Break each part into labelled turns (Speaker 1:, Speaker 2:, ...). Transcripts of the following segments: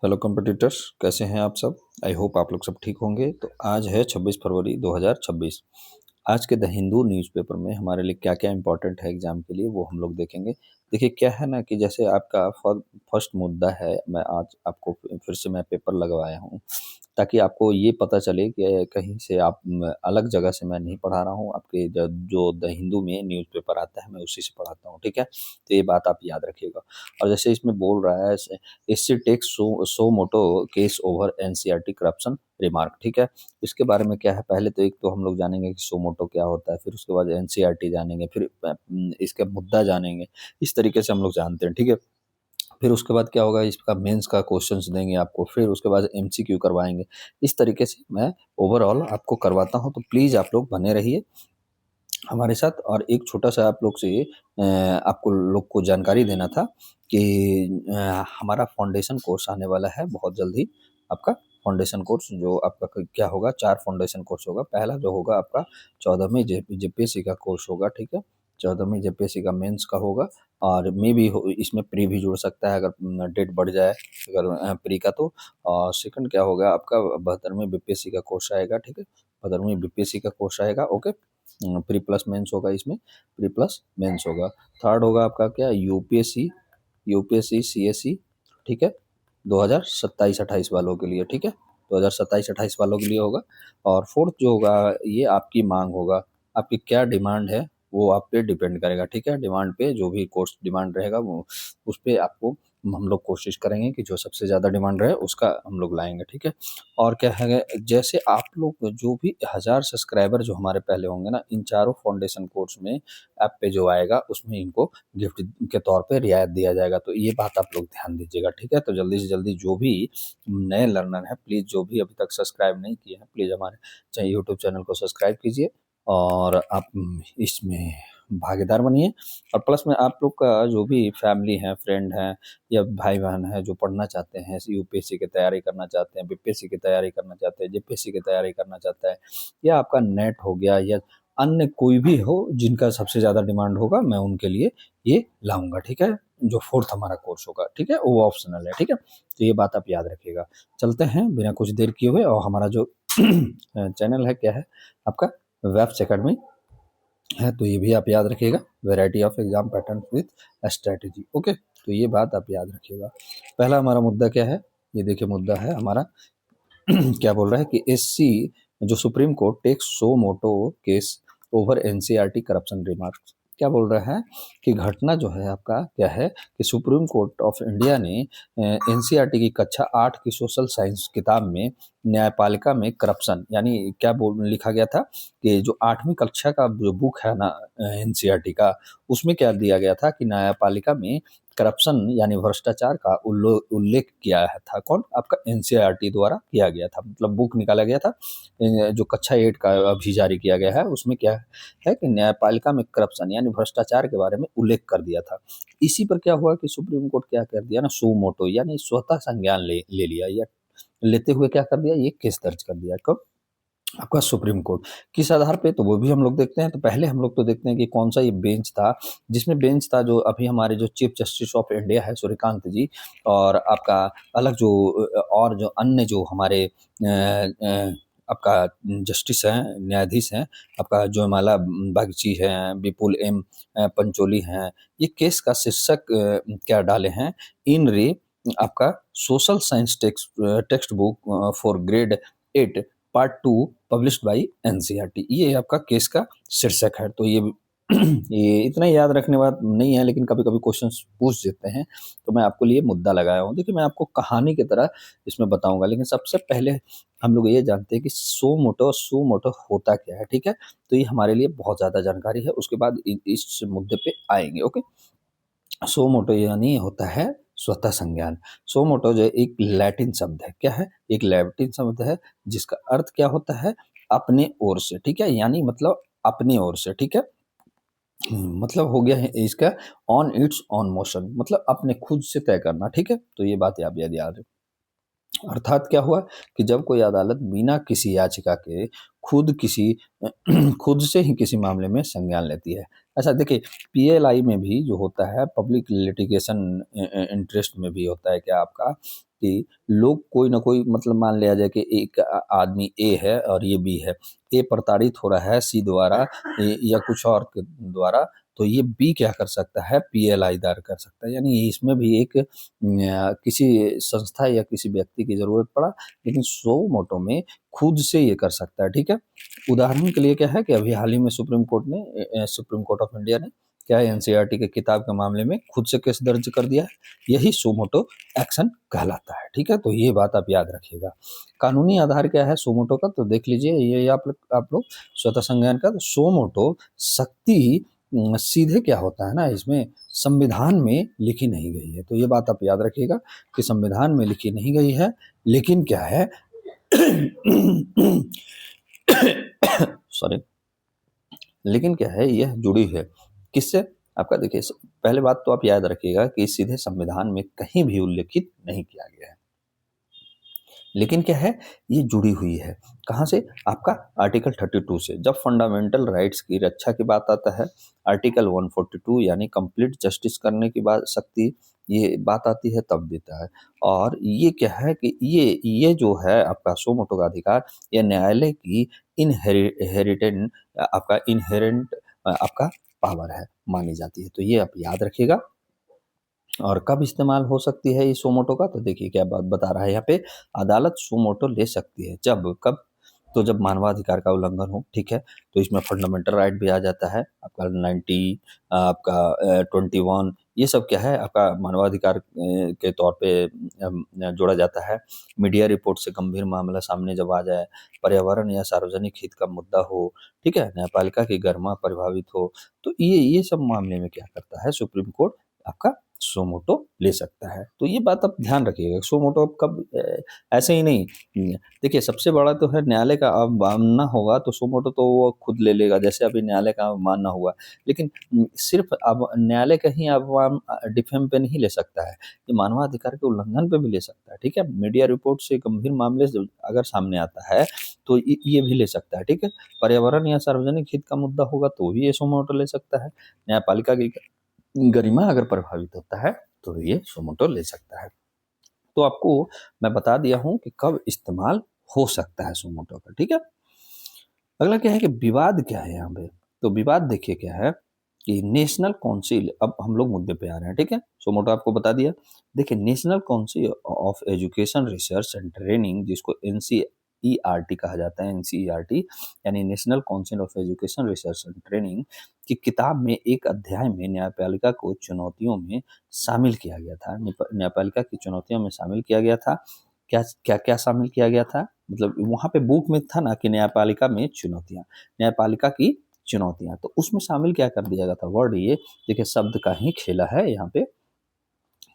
Speaker 1: Hello competitors, कैसे हैं आप सब। आई होप आप लोग सब ठीक होंगे। तो आज है 26 फरवरी 2026। आज के द हिंदू न्यूज़पेपर में हमारे लिए क्या क्या इंपॉर्टेंट है एग्जाम के लिए वो हम लोग देखेंगे। देखिए क्या है ना कि जैसे आपका फर्स्ट मुद्दा है, मैं आज आपको फिर से मैं पेपर लगवाया हूँ ताकि आपको ये पता चले कि कहीं से आप अलग जगह से मैं नहीं पढ़ा रहा हूँ। आपके जो द हिंदू में न्यूज़पेपर आता है मैं उसी से पढ़ाता हूँ, ठीक है। तो ये बात आप याद रखिएगा। और जैसे इसमें बोल रहा है, इससे take suo motu case over NCERT corruption remark, ठीक है। इसके बारे में क्या है, पहले तो एक तो हम लोग जानेंगे कि सो मोटो क्या होता है, फिर उसके बाद एनसीईआरटी जानेंगे, फिर इसका मुद्दा जानेंगे। इस तरीके से हम लोग जानते हैं, ठीक है। फिर उसके बाद क्या होगा, इसका मेंस का क्वेश्चंस देंगे आपको, फिर उसके बाद एमसीक्यू करवाएंगे। इस तरीके से मैं ओवरऑल आपको करवाता हूँ। तो प्लीज़ आप लोग बने रहिए हमारे साथ। और एक छोटा सा आप लोग से आपको लोग को जानकारी देना था कि हमारा फाउंडेशन कोर्स आने वाला है बहुत जल्दी। आपका फाउंडेशन कोर्स जो आपका क्या होगा, 4 फाउंडेशन कोर्स होगा। पहला जो होगा आपका 14वीं जेपीएससी का कोर्स होगा, ठीक है। 14वीं जेपीएससी का मेंस का होगा। और मे भी इसमें प्री भी जुड़ सकता है अगर डेट बढ़ जाए, अगर प्री का तो। और सेकंड क्या होगा आपका 72वीं बीपीएससी का कोर्स आएगा, ठीक है। 72वीं बीपीएससी का कोर्स आएगा, ओके। प्री प्लस मेंस होगा, इसमें प्री प्लस मेंस होगा। थर्ड होगा आपका क्या, यूपीएससी सीएससी, ठीक है। 2027-28 वालों के लिए, ठीक है। 2027-28 वालों के लिए होगा। और फोर्थ जो होगा ये आपकी मांग होगा, आपकी क्या डिमांड है वो आप पे डिपेंड करेगा, ठीक है। डिमांड पे जो भी कोर्स डिमांड रहेगा वो उस पे आपको हम लोग कोशिश करेंगे कि जो सबसे ज़्यादा डिमांड रहे उसका हम लोग लाएंगे, ठीक है। और क्या है, जैसे आप लोग जो भी 1000 सब्सक्राइबर जो हमारे पहले होंगे ना, इन चारों फाउंडेशन कोर्स में ऐप पे जो आएगा उसमें इनको गिफ्ट के तौर पे रियायत दिया जाएगा। तो ये बात आप लोग ध्यान दीजिएगा, ठीक है। तो जल्दी से जल्दी जो भी नए लर्नर हैं प्लीज़, जो भी अभी तक सब्सक्राइब नहीं किए हैं प्लीज़ हमारे चाहे यूट्यूब चैनल को सब्सक्राइब कीजिए और आप इसमें भागीदार बनिए। और प्लस में आप लोग का जो भी फैमिली है, फ्रेंड हैं या भाई बहन है जो पढ़ना चाहते हैं, यूपीएससी की तैयारी करना चाहते हैं, बीपीएससी की तैयारी करना चाहते हैं, जेपीएससी की तैयारी करना चाहता है, या आपका नेट हो गया या अन्य कोई भी हो जिनका सबसे ज़्यादा डिमांड होगा, मैं उनके लिए ये लाऊंगा, ठीक है। जो फोर्थ हमारा कोर्स होगा, ठीक है, वो ऑप्शनल है, ठीक है। तो ये बात आप याद रखिएगा। चलते हैं बिना कुछ देर किए हुए, और हमारा जो चैनल है क्या है आपका, वेब्स एकेडमी है, तो ये भी आप याद रखिएगा। Variety of exam pattern with strategy, okay. तो ये बात आप याद रखिएगा। पहला हमारा मुद्दा क्या है, ये देखिए मुद्दा है हमारा क्या बोल रहा है कि एससी जो Supreme Court takes suo motu case over NCERT corruption remarks. क्या बोल रहा है कि घटना जो है आपका क्या है कि सुप्रीम कोर्ट ऑफ इंडिया ने एनसीईआरटी की कक्षा 8 की सोशल साइंस किताब में न्यायपालिका में करप्शन, यानी क्या बोल लिखा गया था कि जो 8वीं कक्षा का जो बुक है ना एनसीईआरटी का, उसमें क्या दिया गया था कि न्यायपालिका में करप्शन यानी भ्रष्टाचार का उल्लेख किया है था। कौन, आपका एनसीईआरटी द्वारा किया गया था, मतलब बुक निकाला गया था जो कक्षा 8 का अभी जारी किया गया है, उसमें क्या है कि न्यायपालिका में करप्शन यानी भ्रष्टाचार के बारे में उल्लेख कर दिया था। इसी पर क्या हुआ कि सुप्रीम कोर्ट क्या कर दिया ना, सो मोटो यानी स्वतः संज्ञान ले लिया, या लेते हुए क्या कर दिया, ये केस दर्ज कर दिया। कब, आपका सुप्रीम कोर्ट। किस आधार पे, तो वो भी हम लोग देखते हैं। तो पहले हम लोग तो देखते हैं कि कौन सा ये बेंच था, जिसमें बेंच था जो अभी हमारे जो चीफ जस्टिस ऑफ इंडिया है सूर्यकांत जी, और आपका अलग जो और जो अन्य जो हमारे आपका जस्टिस हैं, न्यायाधीश हैं, आपका जयमाला बागची हैं, विपुल एम पंचोली हैं। ये केस का शीर्षक क्या डाले हैं, इन रे आपका social science text book for grade 8 part 2 published by NCERT, ये आपका केस का शीर्षक है। तो ये ये इतना याद रखने वाला नहीं है, लेकिन कभी कभी क्वेश्चन पूछ देते हैं, तो मैं आपको लिए मुद्दा लगाया हूँ। देखिए मैं आपको कहानी की तरह इसमें बताऊंगा, लेकिन सबसे पहले हम लोग ये जानते हैं कि सो मोटो होता क्या है, ठीक है। तो ये हमारे लिए बहुत ज़्यादा जानकारी है, उसके बाद इस मुद्दे पे आएंगे, ओके। सो मोटो यानी होता है स्वतः संज्ञान। सो मोटो जो एक लैटिन शब्द है, क्या है, एक लैटिन शब्द है जिसका अर्थ क्या होता है, अपने ओर से, ठीक है, यानी मतलब अपनी ओर से, ठीक है। मतलब हो गया है इसका ऑन इट्स ऑन मोशन, मतलब अपने खुद से तय करना, ठीक है। तो ये बात आप याद रखें। अर्थात क्या हुआ कि जब कोई अदालत बिना किसी याचिका के खुद से ही किसी मामले में संज्ञान लेती है। अच्छा देखिए, पीएलआई में भी जो होता है, पब्लिक लिटिगेशन इंटरेस्ट में भी होता है क्या आपका कि लोग कोई ना कोई मतलब मान लिया जाए कि एक आदमी ए है और ये बी है, ए प्रताड़ित हो रहा है सी द्वारा या कुछ और के द्वारा, तो ये बी क्या कर सकता है, पीएलआई दायर कर सकता है। यानी इसमें भी एक किसी संस्था या किसी व्यक्ति की जरूरत पड़ा, लेकिन सो मोटो में खुद से ये कर सकता है। ठीक है, उदाहरण के लिए क्या है कि अभी हाल ही में सुप्रीम कोर्ट ऑफ इंडिया ने क्या है, एनसीईआरटी के किताब के मामले में खुद से केस दर्ज कर दिया है। यही सुमोटो एक्शन कहलाता है। ठीक है, तो ये बात आप याद रखिएगा। कानूनी आधार क्या है सुमोटो का, तो देख लीजिए, ये आप लोग स्वतः संज्ञान का। तो सुमोटो शक्ति सीधे क्या होता है ना, इसमें संविधान में लिखी नहीं गई है। तो ये बात आप याद रखिएगा कि संविधान में लिखी नहीं गई है, लेकिन क्या है सॉरी, लेकिन क्या है, यह जुड़ी है किससे, आपका देखिए, पहले बात तो आप याद रखिएगा कि सीधे संविधान में कहीं भी उल्लेखित नहीं किया गया है, लेकिन क्या है, ये जुड़ी हुई है। कहाँ से, आपका आर्टिकल 32 से। जब फंडामेंटल राइट्स की रक्षा की बात आता है, आर्टिकल 142 यानी कंप्लीट जस्टिस करने की बात, शक्ति ये बात आती है, तब देता है। और ये क्या है कि ये जो है आपका सो मोटो का अधिकार, ये न्यायालय की इनहेरिटेंट आपका इनहेरेंट आपका पावर है, मानी जाती है। तो ये आप याद रखिएगा। और कब इस्तेमाल हो सकती है ये सुमोटो का, तो देखिए क्या बात बता रहा है यहाँ पे, अदालत सुमोटो ले सकती है जब, कब, तो जब मानवाधिकार का उल्लंघन हो। ठीक है, तो इसमें फंडामेंटल राइट भी आ जाता है, आपका 90, आपका 21, ये सब क्या है, आपका मानवाधिकार के तौर पे जोड़ा जाता है। मीडिया रिपोर्ट से गंभीर मामला सामने जब आ जाए, पर्यावरण या सार्वजनिक हित का मुद्दा हो, ठीक है, न्यायपालिका की गरिमा प्रभावित हो, तो ये सब मामले में क्या करता है सुप्रीम कोर्ट, आपका सुमोटो ले सकता है। तो ये बात आप ध्यान रखिएगा, सुमोटो कब ऐसे ही नहीं। देखिए, सबसे बड़ा तो है न्यायालय का अवमानना होगा तो सुमोटो तो वो खुद ले लेगा, जैसे अभी न्यायालय का अवमानना हुआ। लेकिन सिर्फ अब न्यायालय का ही अवमान डिफेम पे नहीं ले सकता है, ये मानवाधिकार के उल्लंघन पे भी ले सकता है। ठीक है, मीडिया रिपोर्ट से गंभीर मामले अगर सामने आता है तो ये भी ले सकता है। ठीक है, पर्यावरण या सार्वजनिक हित का मुद्दा होगा तो भी ये सुमोटो ले सकता है। न्यायपालिका की गरिमा अगर प्रभावित होता है तो ये सुमोटो ले सकता है। तो आपको मैं बता दिया हूं कि कब इस्तेमाल हो सकता है सुमोटो का। ठीक है, अगला क्या है कि विवाद क्या है यहाँ पे, तो विवाद देखिए क्या है कि नेशनल काउंसिल, अब हम लोग मुद्दे पे आ रहे हैं। ठीक है, सुमोटो आपको बता दिया। देखिए, national council of education research and training, जिसको एनसीईआरटी कहा जाता है, एनसीईआरटी यानी national council of education research and training की किताब में एक अध्याय में न्यायपालिका को चुनौतियों में शामिल किया गया था। न्यायपालिका की चुनौतियों में शामिल किया गया था, क्या क्या क्या शामिल किया गया था, मतलब वहाँ पे बुक में था ना कि न्यायपालिका में चुनौतियाँ, न्यायपालिका की चुनौतियाँ, तो उसमें शामिल क्या कर दिया गया था, वर्ड ये देखिए, शब्द का ही खेला है यहाँ पे।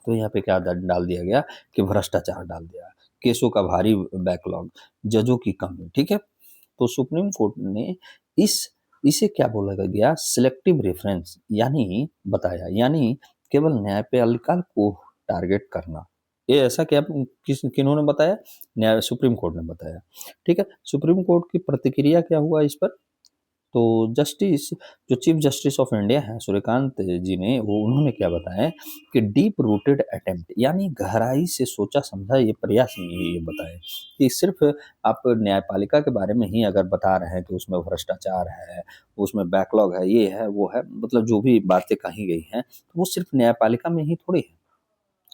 Speaker 1: तो यहाँ पे क्या डाल दिया गया कि भ्रष्टाचार डाल दिया, केसों का भारी बैकलॉग, जजों की कमी। ठीक है, तो सुप्रीम कोर्ट ने इसे क्या बोला गया, सिलेक्टिव रेफरेंस यानी बताया, यानी केवल न्यायपालिका को टारगेट करना। ये ऐसा क्या किन्होंने बताया, न्याय सुप्रीम कोर्ट ने बताया। ठीक है, सुप्रीम कोर्ट की प्रतिक्रिया क्या हुआ इस पर, तो जस्टिस, जो चीफ जस्टिस ऑफ इंडिया है सूर्यकांत जी ने, वो उन्होंने क्या बताया कि डीप रूटेड अटेम्प्ट यानी गहराई से सोचा समझा ये प्रयास नहीं है। ये बताए कि सिर्फ आप न्यायपालिका के बारे में ही अगर बता रहे हैं कि उसमें भ्रष्टाचार है, उसमें बैकलॉग है, ये है वो है, मतलब जो भी बातें कही गई हैं, तो वो सिर्फ न्यायपालिका में ही थोड़ी है,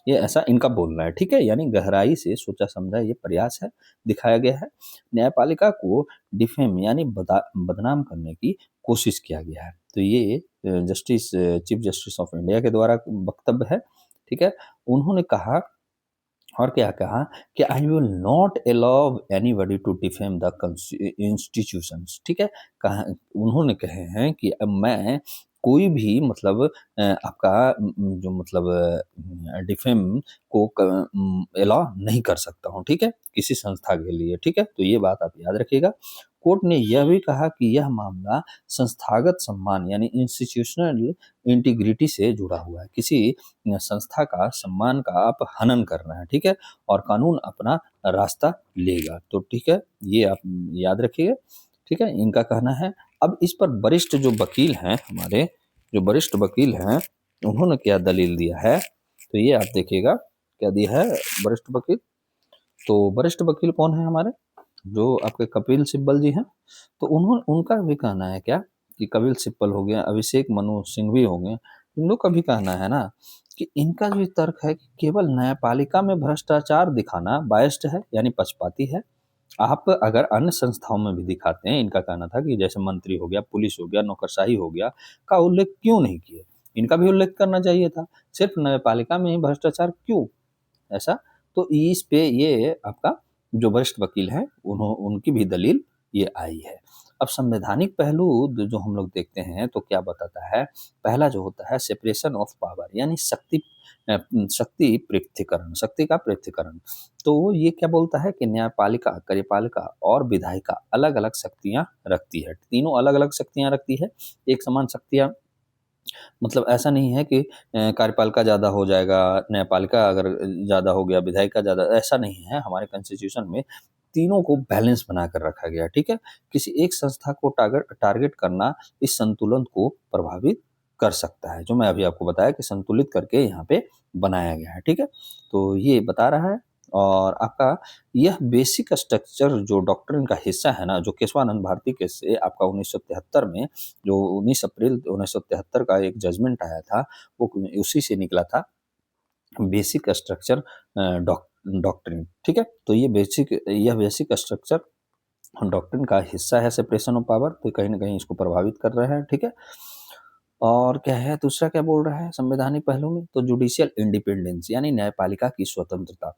Speaker 1: ये ऐसा इनका बोलना है। ठीक है, यानी गहराई से सोचा समझा ये प्रयास है, दिखाया गया है। न्यायपालिका को डिफेम यानी बदनाम करने की कोशिश किया गया है। तो ये justice chief justice of India के द्वारा वक्तव्य है। ठीक है, उन्होंने कहा, और क्या कहा कि I will not allow anybody to defame the institutions. ठीक है, कहा, उन्होंने कहे हैं कि अब मैं कोई भी मतलब आपका जो मतलब डिफेम को अलाउ नहीं कर सकता हूँ। ठीक है, किसी संस्था के लिए। ठीक है, तो ये बात आप याद रखिएगा। कोर्ट ने यह भी कहा कि यह मामला संस्थागत सम्मान यानी इंस्टीट्यूशनल इंटीग्रिटी से जुड़ा हुआ है, किसी संस्था का सम्मान का आप हनन कर रहे हैं। ठीक है, और कानून अपना रास्ता लेगा। तो ठीक है, ये आप याद रखिएगा। ठीक है, इनका कहना है। अब इस पर वरिष्ठ जो वकील हैं, हमारे जो वरिष्ठ वकील हैं, उन्होंने क्या दलील दिया है, तो ये आप देखिएगा क्या दिया है वरिष्ठ वकील। तो वरिष्ठ वकील कौन है हमारे, जो आपके कपिल सिब्बल जी हैं। तो उनका भी कहना है क्या कि कपिल सिब्बल हो गया, अभिषेक मनु सिंघवी हो गए, इन लोग का भी कहना है ना कि इनका भी तर्क है कि केवल न्यायपालिका में भ्रष्टाचार दिखाना बायस्ड है, यानी पक्षपाती है। आप अगर अन्य संस्थाओं में भी दिखाते हैं, इनका कहना था कि जैसे मंत्री हो गया, पुलिस हो गया, नौकरशाही हो गया, का उल्लेख क्यों नहीं किए, इनका भी उल्लेख करना चाहिए था, सिर्फ न्यायपालिका में ही भ्रष्टाचार क्यों ऐसा। तो इस पे ये आपका जो वरिष्ठ वकील हैं उनकी भी दलील ये आई है। अब संवैधानिक पहलू जो हम लोग देखते हैं तो क्या बताता है, पहला जो होता है सेपरेशन ऑफ पावर, यानी शक्ति पृथक्करण, शक्ति का पृथक्करण। तो ये क्या बोलता है कि न्यायपालिका, कार्यपालिका और विधायिका अलग अलग शक्तियां रखती है, तीनों अलग अलग शक्तियां रखती है, एक समान शक्तियां मतलब ऐसा नहीं है कि कार्यपालिका ज़्यादा हो जाएगा, न्यायपालिका अगर ज़्यादा हो गया, विधायिका ज़्यादा, ऐसा नहीं है। हमारे कॉन्स्टिट्यूशन में तीनों को बैलेंस बना कर रखा गया, ठीक है। किसी एक संस्था को टारगेट करना इस संतुलन को प्रभावित कर सकता है, जो मैं अभी आपको बताया कि संतुलित करके यहाँ पे बनाया गया है, ठीक है। तो ये बता रहा है। और आपका यह बेसिक स्ट्रक्चर जो डॉक्ट्रिन का हिस्सा है ना, जो केशवानंद भारती केस से आपका 1973 में, जो 19 अप्रैल 1973 का एक जजमेंट आया था, वो उसी से निकला था, बेसिक स्ट्रक्चर डॉक्ट्रिन, ठीक है। तो यह बेसिक स्ट्रक्चर डॉक्ट्रिन का हिस्सा है सेपरेशन ऑफ पावर, तो कहीं ना कहीं इसको प्रभावित कर रहे हैं, ठीक है। और क्या है दूसरा, क्या बोल रहा है संवैधानिक पहलू में, तो जुडिशियल इंडिपेंडेंस, यानी न्यायपालिका की स्वतंत्रता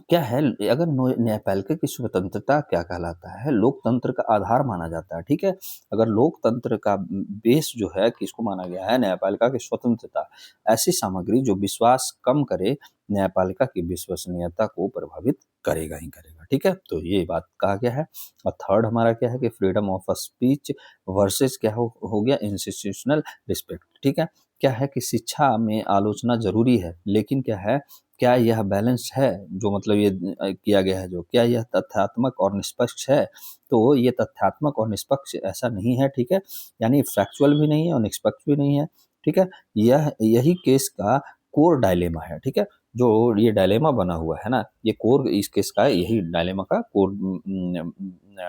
Speaker 1: क्या है। अगर न्यायपालिका की स्वतंत्रता क्या कहलाता है, लोकतंत्र का आधार माना जाता है, ठीक है। अगर लोकतंत्र का बेस जो है किसको माना गया है, न्यायपालिका की स्वतंत्रता, ऐसी सामग्री जो विश्वास कम करे, न्यायपालिका की विश्वसनीयता को प्रभावित करेगा ही करेगा, ठीक है। तो ये बात कहा गया है। और थर्ड हमारा क्या है कि फ्रीडम ऑफ स्पीच वर्सेस क्या हो गया, इंस्टीट्यूशनल रिस्पेक्ट, ठीक है। क्या है कि शिक्षा में आलोचना जरूरी है, लेकिन क्या है, क्या यह बैलेंस्ड है, जो मतलब ये किया गया है, जो क्या यह तथ्यात्मक और निष्पक्ष है। तो ये तथ्यात्मक और निष्पक्ष ऐसा नहीं है, ठीक है, यानी फैक्चुअल भी नहीं है और निष्पक्ष भी नहीं है, ठीक है। यह यही केस का कोर डायलेमा है, ठीक है। जो ये डायलेमा बना हुआ है ना, ये कोर इस केस का यही डायलेमा का कोर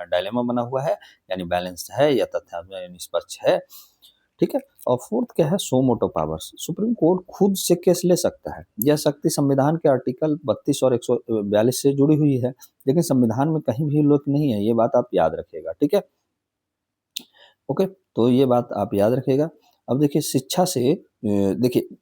Speaker 1: डायलेमा बना हुआ है, यानी बैलेंस्ड है या तथ्यात्मक या निष्पक्ष है, ठीक है। और फोर्थ क्या है, सो मोटो पावर्स, सुप्रीम कोर्ट खुद से केस ले सकता है। यह शक्ति संविधान के आर्टिकल 32 और 142 से जुड़ी हुई है, लेकिन संविधान में कहीं भी उल्लेख नहीं है, ये बात आप याद रखिएगा, ठीक है। ओके, तो ये बात आप याद रखिएगा। अब देखिए शिक्षा से देखिए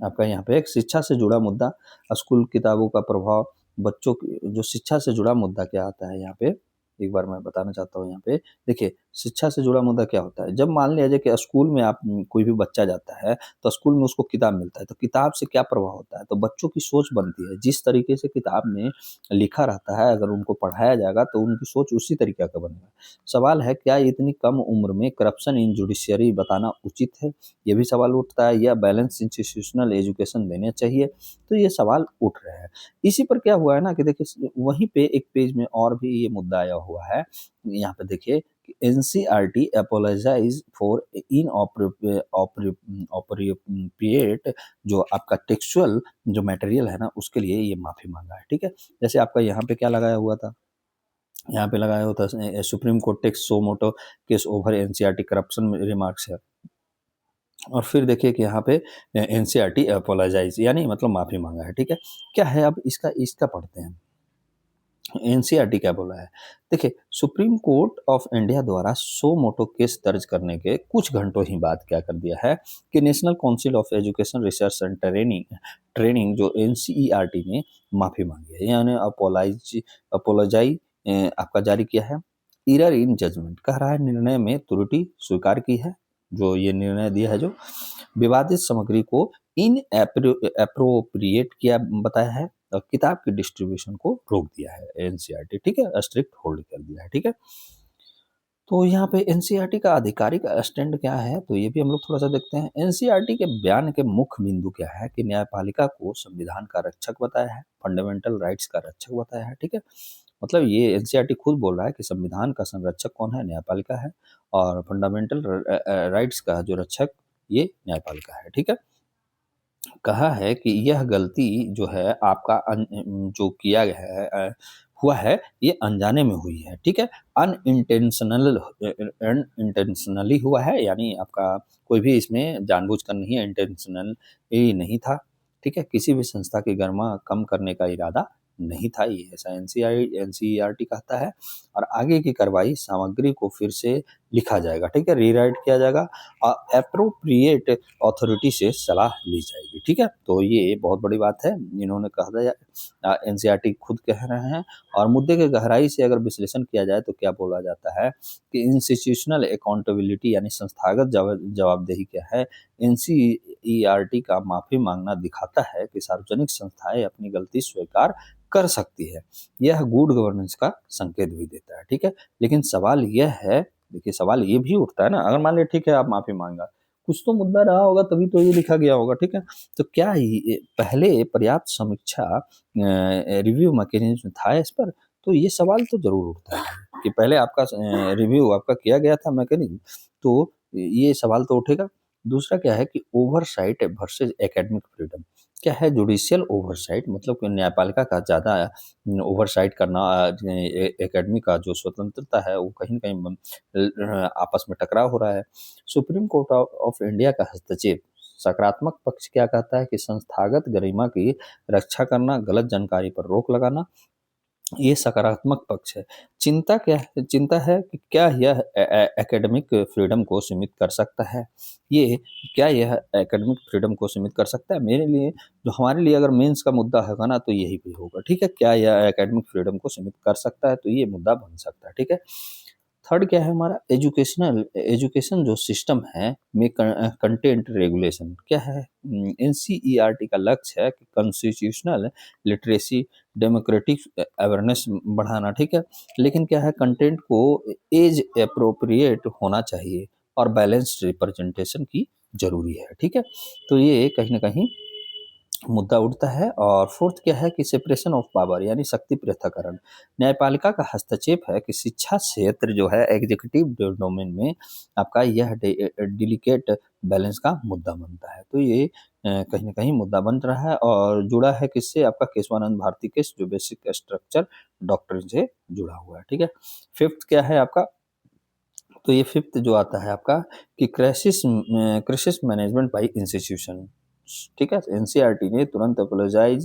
Speaker 1: आपका यहाँ पे एक शिक्षा से जुड़ा मुद्दा, स्कूल किताबों का प्रभाव, बच्चों की जो शिक्षा से जुड़ा मुद्दा क्या आता है यहाँ पे, एक बार मैं बताना चाहता हूँ यहाँ पे। देखिए शिक्षा से जुड़ा मुद्दा क्या होता है, जब मान लिया जाए कि स्कूल में आप कोई भी बच्चा जाता है तो स्कूल में उसको किताब मिलता है, तो किताब से क्या प्रभाव होता है, तो बच्चों की सोच बनती है, जिस तरीके से किताब में लिखा रहता है अगर उनको पढ़ाया जाएगा तो उनकी सोच उसी तरीके का बनेगा। सवाल है क्या इतनी कम उम्र में करप्शन इन जुडिशियरी बताना उचित है, ये भी सवाल उठता है, या बैलेंस इंस्टीट्यूशनल एजुकेशन देने चाहिए। तो ये सवाल उठ रहे हैं। इसी पर क्या हुआ है ना कि देखिए वहीं पे एक पेज में और भी ये मुद्दा आया हुआ है, यहाँ पे देखिए कि एनसीईआरटी अपोलोजाइज फॉर इन ऑप्रोप्रिएट जो आपका टेक्सुअल जो मटेरियल है ना उसके लिए ये माफी मांगा है, ठीक है। जैसे आपका यहाँ पे क्या लगाया हुआ था, यहाँ पे लगाया होता है Supreme Court takes suo motu case over NCERT corruption remarks है। और फिर देखिए कि यहाँ पे एनसीईआरटी अपोलोजाइज, यानी मतलब माफी मांगा है, ठीक है। क्या है अब इसका इसका पढ़ते हैं, एनसीईआरटी क्या बोला है। देखिए सुप्रीम कोर्ट ऑफ इंडिया द्वारा सो मोटो केस दर्ज करने के कुछ घंटों ही बाद क्या कर दिया है कि national council of education research and training जो एनसीईआरटी ने माफी मांगी है, यानी अपोलोजाई आपका जारी किया है। इरर इन जजमेंट कह रहा है, निर्णय में त्रुटि स्वीकार की है, जो ये निर्णय दिया है, जो विवादित सामग्री को इन एप्रोप्रिएट किया बताया है, और किताब की डिस्ट्रीब्यूशन को रोक दिया है एनसीईआरटी, ठीक है, स्ट्रिक्ट होल्ड कर दिया है, ठीक है। तो यहाँ पे एनसीईआरटी का आधिकारिक स्टैंड क्या है, तो ये भी हम लोग थोड़ा सा देखते हैं। एनसीईआरटी के बयान के मुख्य बिंदु क्या है कि न्यायपालिका को संविधान का रक्षक बताया है, फंडामेंटल राइट्स का रक्षक बताया है, ठीक है। मतलब ये एनसीईआरटी खुद बोल रहा है कि संविधान का संरक्षक कौन है, न्यायपालिका है, और फंडामेंटल राइट्स का जो रक्षक ये न्यायपालिका है, ठीक है। कहा है कि यह गलती जो है आपका जो किया गया है हुआ है, ये अनजाने में हुई है, ठीक है? अनइंटेंशनली हुआ है, यानी आपका कोई भी इसमें जानबूझकर नहीं है, इंटेंशनल ही नहीं था, ठीक है? किसी भी संस्था की गरिमा कम करने का इरादा नहीं था, ये ऐसा एनसीईआरटी कहता है। और आगे की कार्रवाई सामग्री को फिर से लिखा जाएगा, ठीक है? रीराइट किया जाएगा और एप्रोप्रिएट अथॉरिटी से सलाह ली जाएगी, ठीक है? तो ये बहुत बड़ी बात है, इन्होंने कहा था, एनसीईआरटी खुद कह रहे हैं। और मुद्दे के गहराई से अगर विश्लेषण किया जाए तो क्या बोला जाता है कि इंस्टीट्यूशनल अकाउंटेबिलिटी यानी संस्थागत जवाबदेही क्या है। एनसीईआरटी का माफी मांगना दिखाता है कि सार्वजनिक संस्थाएं अपनी गलती स्वीकार कर सकती है। यह गुड गवर्नेंस का संकेत भी देता है, ठीक है? लेकिन सवाल यह है, देखिए सवाल ये भी उठता है ना, अगर मान लिया ठीक है आप माफी मांगा, कुछ तो मुद्दा रहा होगा तभी तो ये लिखा गया होगा, ठीक है? तो क्या ये पहले पर्याप्त समीक्षा रिव्यू मैकेनिज्म था इस पर? तो ये सवाल तो ज़रूर उठता है कि पहले आपका रिव्यू आपका किया गया था मैकेनिज्म, तो ये सवाल तो उठेगा। दूसरा क्या है कि ओवरसाइट वर्सेस एकेडमिक फ्रीडम। क्या है जुडिशियल ओवरसाइट, मतलब कि न्यायपालिका का ज़्यादा ओवरसाइट करना, एकेडमी का जो स्वतंत्रता है वो कहीं न कहीं आपस में टकराव हो रहा है। सुप्रीम कोर्ट ऑफ इंडिया का हस्तक्षेप, सकारात्मक पक्ष क्या कहता है कि संस्थागत गरिमा की रक्षा करना, गलत जानकारी पर रोक लगाना, ये सकारात्मक पक्ष है। चिंता क्या है? चिंता है कि क्या यह एकेडमिक फ्रीडम को सीमित कर सकता है? ये क्या यह एकेडमिक फ्रीडम को सीमित कर सकता है? मेरे लिए, जो हमारे लिए अगर मेंस का मुद्दा होगा ना, तो यही पे होगा, ठीक है? क्या यह एकेडमिक फ्रीडम को सीमित कर सकता है? तो ये मुद्दा बन सकता है, ठीक है? थर्ड क्या है हमारा, एजुकेशन जो सिस्टम है में कंटेंट रेगुलेशन क्या है। एनसीईआरटी का लक्ष्य है कि कॉन्स्टिट्यूशनल लिटरेसी, डेमोक्रेटिक अवेयरनेस बढ़ाना, ठीक है? लेकिन क्या है, कंटेंट को एज अप्रोप्रिएट होना चाहिए और बैलेंस्ड रिप्रेजेंटेशन की जरूरी है, ठीक है? तो ये कहीं ना कहीं मुद्दा उठता है। और फोर्थ क्या है कि सेपरेशन ऑफ पावर यानी शक्ति पृथक्करण। न्यायपालिका का हस्तक्षेप है कि शिक्षा क्षेत्र जो है एग्जीक्यूटिव डोमेन में आपका यह डिलिकेट बैलेंस का मुद्दा बनता है। तो ये कहीं ना कहीं मुद्दा बन रहा है और जुड़ा है किससे, आपका केशवानंद भारती केस जो बेसिक स्ट्रक्चर डॉक्ट्रिन से जुड़ा हुआ है, ठीक है? फिफ्थ क्या है आपका, तो ये फिफ्थ जो आता है आपका कि क्राइसिस मैनेजमेंट बाय इंस्टीट्यूशन, ठीक है? एनसीईआरटी ने तुरंत अपोलोजाई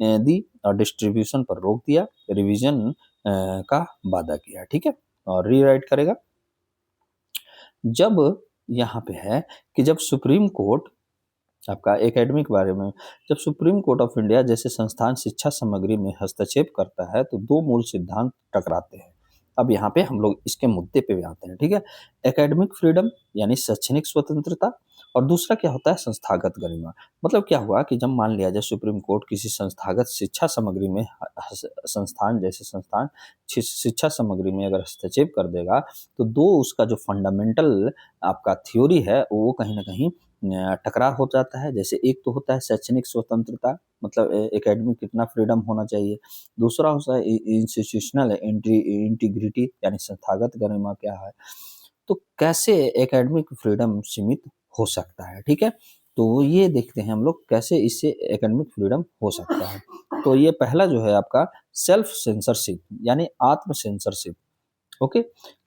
Speaker 1: दी और डिस्ट्रीब्यूशन पर रोक दिया, रिवीजन का वादा किया, ठीक है? और रीराइट करेगा। जब यहाँ पे है कि जब सुप्रीम कोर्ट आपका एकेडमिक बारे में, जब सुप्रीम कोर्ट ऑफ इंडिया जैसे संस्थान शिक्षा सामग्री में हस्तक्षेप करता है तो दो मूल सिद्धांत टकराते हैं। अब यहाँ पे हम लोग इसके मुद्दे पे भी आते हैं, ठीक है? एकेडमिक फ्रीडम यानी शैक्षणिक स्वतंत्रता, और दूसरा क्या होता है, संस्थागत गरिमा। मतलब क्या हुआ कि जब मान लिया जाए सुप्रीम कोर्ट किसी संस्थागत शिक्षा सामग्री में संस्थान शिक्षा सामग्री में अगर हस्तक्षेप कर देगा, तो दो उसका जो फंडामेंटल आपका थ्योरी है वो कहीं ना कहीं टकरार हो जाता है। जैसे एक तो होता है शैक्षणिक स्वतंत्रता, मतलब एकेडमिक कितना फ्रीडम होना चाहिए। दूसरा होता है इंस्टीट्यूशनल इंटीग्रिटी यानी संस्थागत गरिमा क्या है। तो कैसे एकेडमिक फ्रीडम सीमित हो सकता है, ठीक है? तो ये देखते हैं हम लोग कैसे इससे एकेडमिक फ्रीडम हो सकता है। तो ये पहला जो है आपका सेल्फ सेंसरशिप यानी आत्म सेंसरशिप। ओके,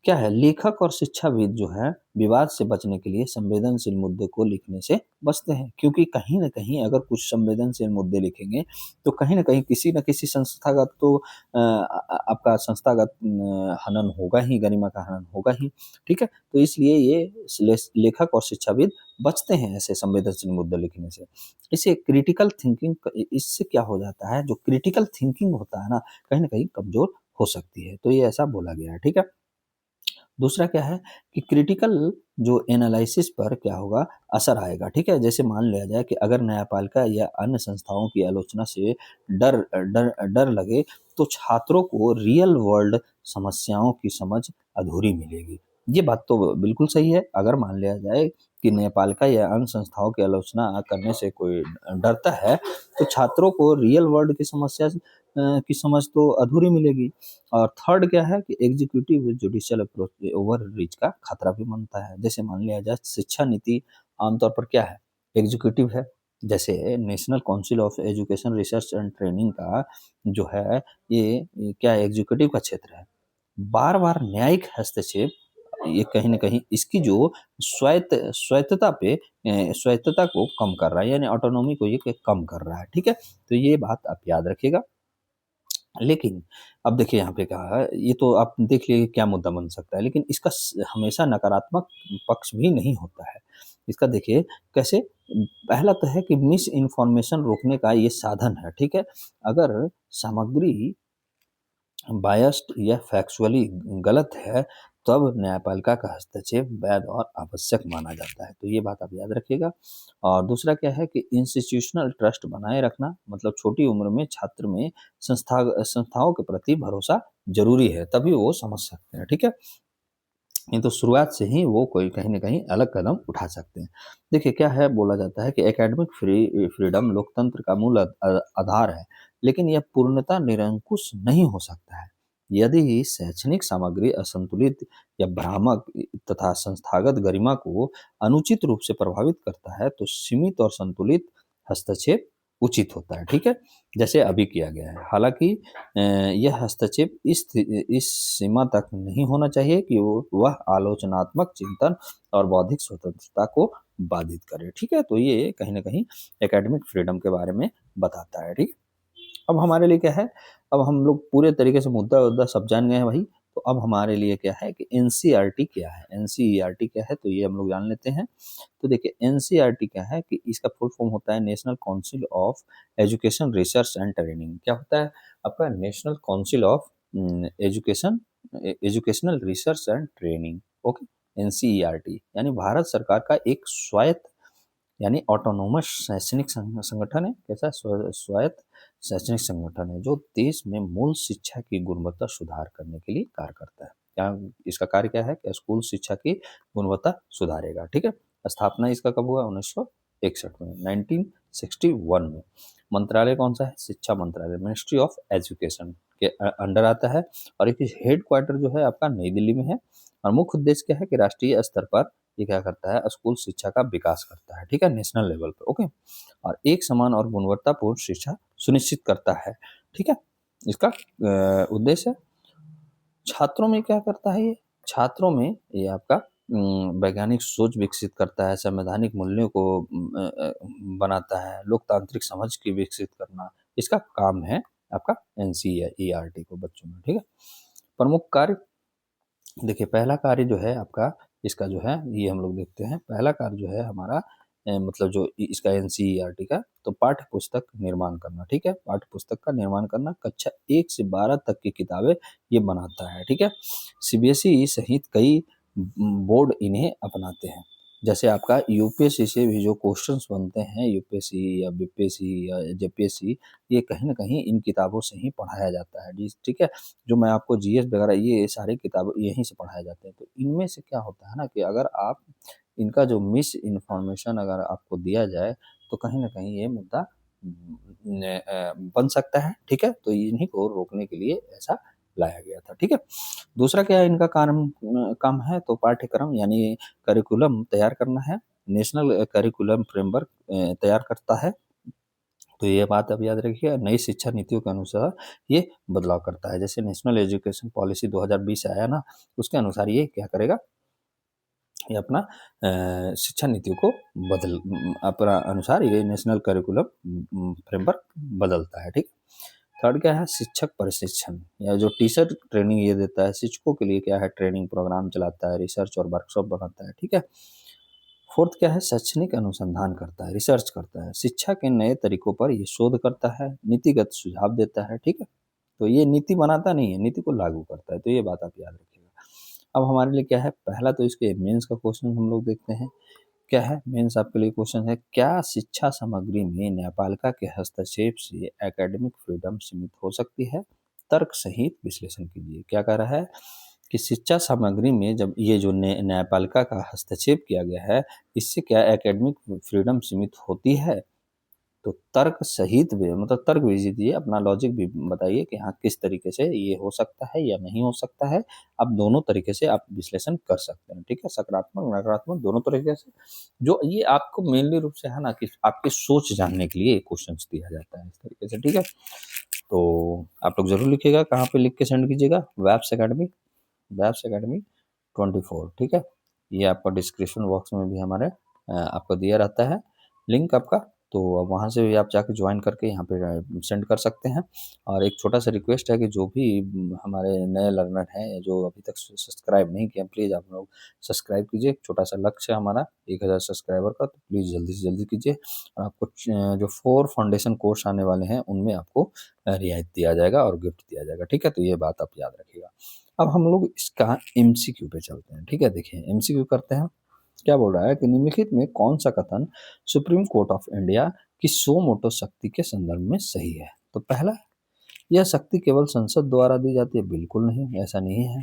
Speaker 1: क्या है, लेखक और शिक्षाविद जो है विवाद से बचने के लिए संवेदनशील मुद्दे को लिखने से बचते हैं, क्योंकि कहीं ना कहीं अगर कुछ संवेदनशील मुद्दे लिखेंगे तो कहीं ना कहीं किसी न किसी संस्थागत तो आपका संस्थागत हनन होगा ही, गरिमा का हनन होगा ही, ठीक है? तो इसलिए ये लेखक और शिक्षाविद बचते हैं ऐसे संवेदनशील मुद्दे लिखने से। इसे क्रिटिकल थिंकिंग, इससे क्या हो जाता है, जो क्रिटिकल थिंकिंग होता है ना कहीं कमजोर हो सकती है। तो ये ऐसा बोला गया है, ठीक है? दूसरा क्या है कि क्रिटिकल जो एनालिसिस पर क्या होगा, असर आएगा, ठीक है? जैसे मान लिया जाए कि अगर न्यायपालिका या अन्य संस्थाओं की आलोचना से डर डर डर लगे तो छात्रों को रियल वर्ल्ड समस्याओं की समझ अधूरी मिलेगी। ये बात तो बिल्कुल सही है। अगर मान लिया जाए कि न्यायपालिका या अन्य संस्थाओं की आलोचना करने से कोई डरता है तो छात्रों को रियल वर्ल्ड की समस्या की समझ तो अधूरी मिलेगी। और थर्ड क्या है कि executive judicial approach over reach का खतरा भी बनता है। जैसे मान लिया जाए शिक्षा नीति आमतौर पर क्या है, एग्जीक्यूटिव है, जैसे national council of education research and training का जो है ये क्या एग्जीक्यूटिव का क्षेत्र है। बार-बार न्यायिक हस्तक्षेप ये कहीं न कहीं इसकी जो स्वायत्तता को कम कर रहा है, यानी ऑटोनॉमी को ये कम कर रहा है, ठीक है? तो ये बात आप याद रखिएगा। लेकिन अब देखिए यहाँ पे कहा है, ये तो आप देख लीजिए क्या मुद्दा बन सकता है, लेकिन इसका हमेशा नकारात्मक पक्ष भी नहीं होता है। इसका देखिए कैसे, पहला तो है कि मिस इन्फॉर्मेशन रोकने का ये साधन है, ठीक है? अगर सामग्री बायस्ड या फैक्चुअली गलत है, तब न्यायपालिका का हस्तक्षेप वैध और आवश्यक माना जाता है। तो ये बात आप याद रखिएगा। और दूसरा क्या है कि इंस्टीट्यूशनल ट्रस्ट बनाए रखना, मतलब छोटी उम्र में छात्र में संस्थाओं के प्रति भरोसा ज़रूरी है, तभी वो समझ सकते हैं, ठीक है? नहीं तो शुरुआत से ही वो कोई कहीं न कहीं अलग कदम उठा सकते हैं। देखिए क्या है, बोला जाता है कि एकेडमिक फ्रीडम लोकतंत्र का मूल आधार है, लेकिन यह पूर्णतः निरंकुश नहीं हो सकता है। यदि शैक्षणिक सामग्री असंतुलित या भ्रामक तथा संस्थागत गरिमा को अनुचित रूप से प्रभावित करता है, तो सीमित और संतुलित हस्तक्षेप उचित होता है, ठीक है? जैसे अभी किया गया है। हालाँकि यह हस्तक्षेप इस सीमा तक नहीं होना चाहिए कि वह आलोचनात्मक चिंतन और बौद्धिक स्वतंत्रता को बाधित करे, ठीक है? तो ये कहीं न कहीं एकेडमिक फ्रीडम के बारे में बताता है, ठीक? अब हमारे लिए क्या है, अब हम लोग पूरे तरीके से मुद्दा-वुद्दा सब जान गए हैं भाई, तो अब हमारे लिए क्या है कि एनसीईआरटी क्या है? एनसीईआरटी क्या है? तो ये हम लोग जान लेते हैं। तो देखिए एनसीईआरटी क्या है कि इसका फुल फॉर्म होता है national council of education research and training. क्या होता है आपका? National council of education educational research and training, okay? NCERT यानी भारत सरकार का एक स्वायत्त यानी ऑटोनोमस शैक्षणिक संगठन है। कैसा? स्वायत्त शैक्षणिक संगठन है जो देश में मूल शिक्षा की गुणवत्ता सुधार करने के लिए कार्य करता है। क्या इसका कार्य क्या है कि स्कूल शिक्षा की गुणवत्ता सुधारेगा, ठीक है? स्थापना इसका कब हुआ? 1961 में, 1961 में। मंत्रालय कौन सा है? शिक्षा मंत्रालय, मिनिस्ट्री ऑफ एजुकेशन के अंडर आता है। और एक हेड क्वार्टर जो है आपका नई दिल्ली में है। और मुख्य उद्देश्य क्या है कि राष्ट्रीय स्तर पर ये क्या करता है? स्कूल शिक्षा का विकास करता है, ठीक है? नेशनल लेवल पे, ओके? और एक समान और गुणवत्तापूर्ण शिक्षा सुनिश्चित करता है, ठीक है? इसका उद्देश्य छात्रों में क्या करता है ये? छात्रों में ये आपका वैज्ञानिक सोच विकसित करता है, संवैधानिक मूल्यों को बनाता है, लोकतांत्रिक समझ की विकसित करना, इसका काम है आपका एनसीईआरटी को बच्चों में, ठीक है? प्रमुख कार्य देखिए, पहला कार्य जो है आपका इसका जो है ये हम लोग देखते हैं। पहला कार्य जो है हमारा मतलब जो इसका एनसीईआरटी का, तो पाठ्य पुस्तक निर्माण करना, ठीक है? पाठ्य पुस्तक का निर्माण करना, कक्षा 1 से 12 तक की किताबें ये बनाता है, ठीक है? सीबीएसई सहित कई बोर्ड इन्हें अपनाते हैं। जैसे आपका यूपीएससी से भी जो क्वेश्चंस बनते हैं, यूपीएससी या बीपीएससी या जेपीएससी, ये कहीं न कहीं इन किताबों से ही पढ़ाया जाता है, जी, ठीक है? जो मैं आपको जीएस वगैरह ये सारी किताब यहीं से पढ़ाए जाते हैं। तो इनमें से क्या होता है ना कि अगर आप इनका जो मिस इन्फॉर्मेशन अगर आपको दिया जाए, तो कहीं न कहीं ये मुद्दा बन सकता है, ठीक है? तो इन्हीं को रोकने के लिए ऐसा लाया गया था, ठीक है? दूसरा क्या है इनका काम है, तो पाठ्यक्रम यानी करिकुलम तैयार करना है। नेशनल करिकुलम फ्रेमवर्क तैयार करता है। तो ये बात आप याद रखिए, नई शिक्षा नीतियों के अनुसार ये बदलाव करता है। जैसे नेशनल एजुकेशन पॉलिसी 2020 आया ना, उसके अनुसार ये क्या करेगा? ये अपना शिक्षा नीतियों को अपना अनुसार ये नेशनल करिकुलम फ्रेमवर्क बदलता है, ठीक? थर्ड क्या है? शिक्षक प्रशिक्षण या जो टीचर ट्रेनिंग ये देता है, शिक्षकों के लिए क्या है? ट्रेनिंग प्रोग्राम चलाता है, रिसर्च और वर्कशॉप बनाता है, ठीक है? फोर्थ क्या है? शैक्षणिक अनुसंधान करता है, रिसर्च करता है, शिक्षा के नए तरीकों पर ये शोध करता है, नीतिगत सुझाव देता है, ठीक है? तो ये नीति बनाता नहीं है, नीति को लागू करता है। तो ये बात आप याद रखिएगा। अब हमारे लिए क्या है? पहला तो इसके मेंस का क्वेश्चन हम लोग देखते हैं। क्या है? मेंस आपके लिए क्वेश्चन है, क्या शिक्षा सामग्री में न्यायपालिका के हस्तक्षेप से एकेडमिक फ्रीडम सीमित हो सकती है? तर्क सहित विश्लेषण कीजिए। क्या कह रहा है कि शिक्षा सामग्री में जब ये जो न्यायपालिका का हस्तक्षेप किया गया है, इससे क्या एकेडमिक फ्रीडम सीमित होती है? तो तर्क सहित भी मतलब तर्क भी दीजिए, अपना लॉजिक भी बताइए कि हाँ किस तरीके से ये हो सकता है या नहीं हो सकता है। आप दोनों तरीके से आप विश्लेषण कर सकते हैं, ठीक है? सकारात्मक, नकारात्मक दोनों तरीके से। जो ये आपको मेनली रूप से है ना कि आपकी सोच जानने के लिए क्वेश्चंस दिया जाता है इस तरीके से, ठीक है? तो आप लोग ज़रूर लिखिएगा, कहाँ पे लिख के सेंड कीजिएगा? वेब्स एकेडमी 24, ठीक है? ये आपका डिस्क्रिप्शन बॉक्स में भी हमारे आपको दिया रहता है लिंक आपका, तो अब वहाँ से भी आप जाके ज्वाइन करके यहाँ पे सेंड कर सकते हैं। और एक छोटा सा रिक्वेस्ट है कि जो भी हमारे नए लर्नर हैं जो अभी तक सब्सक्राइब नहीं किया, प्लीज़ आप लोग सब्सक्राइब कीजिए। एक छोटा सा लक्ष्य है हमारा 1000 सब्सक्राइबर का, तो प्लीज़ जल्दी से जल्दी कीजिए। और आपको जो 4 फाउंडेशन कोर्स आने वाले हैं उनमें आपको रियायत दिया जाएगा और गिफ्ट दिया जाएगा, ठीक है? तो ये बात आप याद रखिएगा। अब हम लोग इसका एमसीक्यू पे चलते हैं, ठीक है? देखिए एमसीक्यू करते हैं। क्या बोल रहा है कि निम्नलिखित में कौन सा कथन सुप्रीम कोर्ट ऑफ इंडिया की सो मोटो शक्ति के संदर्भ में सही है? तो पहला, यह शक्ति केवल संसद द्वारा दी जाती है। बिल्कुल नहीं, ऐसा नहीं है।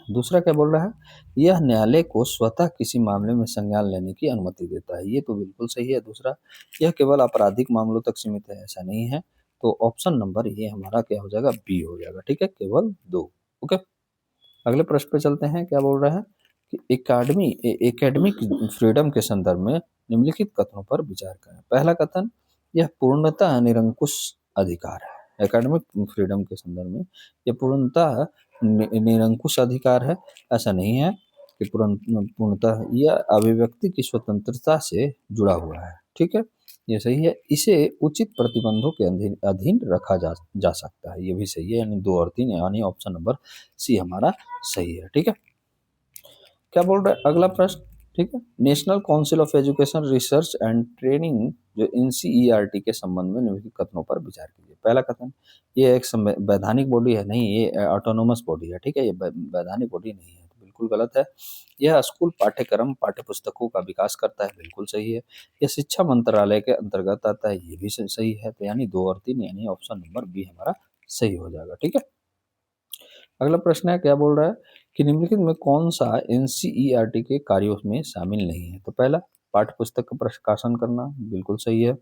Speaker 1: दूसरा क्या बोल रहा है, यह न्यायालय को स्वतः किसी मामले में संज्ञान लेने की अनुमति देता है। ये तो बिल्कुल सही है। दूसरा, यह केवल आपराधिक मामलों तक सीमित है। ऐसा नहीं है। तो ऑप्शन नंबर ये हमारा क्या हो जाएगा? बी हो जाएगा, ठीक है? केवल 2। ओके, अगले प्रश्न पे चलते हैं। क्या बोल रहा है कि एकेडमिक फ्रीडम के संदर्भ में निम्नलिखित कथनों पर विचार करें। पहला कथन, यह पूर्णतः निरंकुश अधिकार है। एकेडमिक फ्रीडम के संदर्भ में यह पूर्णतः निरंकुश अधिकार है। ऐसा नहीं है कि पूर्णतः यह अभिव्यक्ति की स्वतंत्रता से जुड़ा हुआ है, ठीक है? ये सही है। इसे उचित प्रतिबंधों के अधीन अधीन रखा जा सकता है। ये भी सही है, यानी 2 और 3, यानी ऑप्शन नंबर सी हमारा सही है, ठीक है? क्या बोल रहा है अगला प्रश्न, ठीक है? National council of education research and training जो एनसीईआरटी के संबंध में निम्नलिखित कथनों पर विचार कीजिए। पहला कथन, ये एक वैधानिक बॉडी है। नहीं, ये ऑटोनोमस बॉडी है, ठीक है? ये वैधानिक बॉडी नहीं है, तो बिल्कुल गलत है। यह स्कूल पाठ्यक्रम पाठ्य पुस्तकों का विकास करता है। बिल्कुल सही है। यह शिक्षा मंत्रालय के अंतर्गत आता है। ये भी सही है। तो यानी 2 और 3, यानी ऑप्शन नंबर बी हमारा सही हो जाएगा, ठीक है? अगला प्रश्न है, क्या बोल रहा है कि निम्नलिखित में कौन सा एनसीईआरटी के कार्यों में शामिल नहीं है? तो पहला, पाठ्य पुस्तक का प्रकाशन करना। बिल्कुल सही है।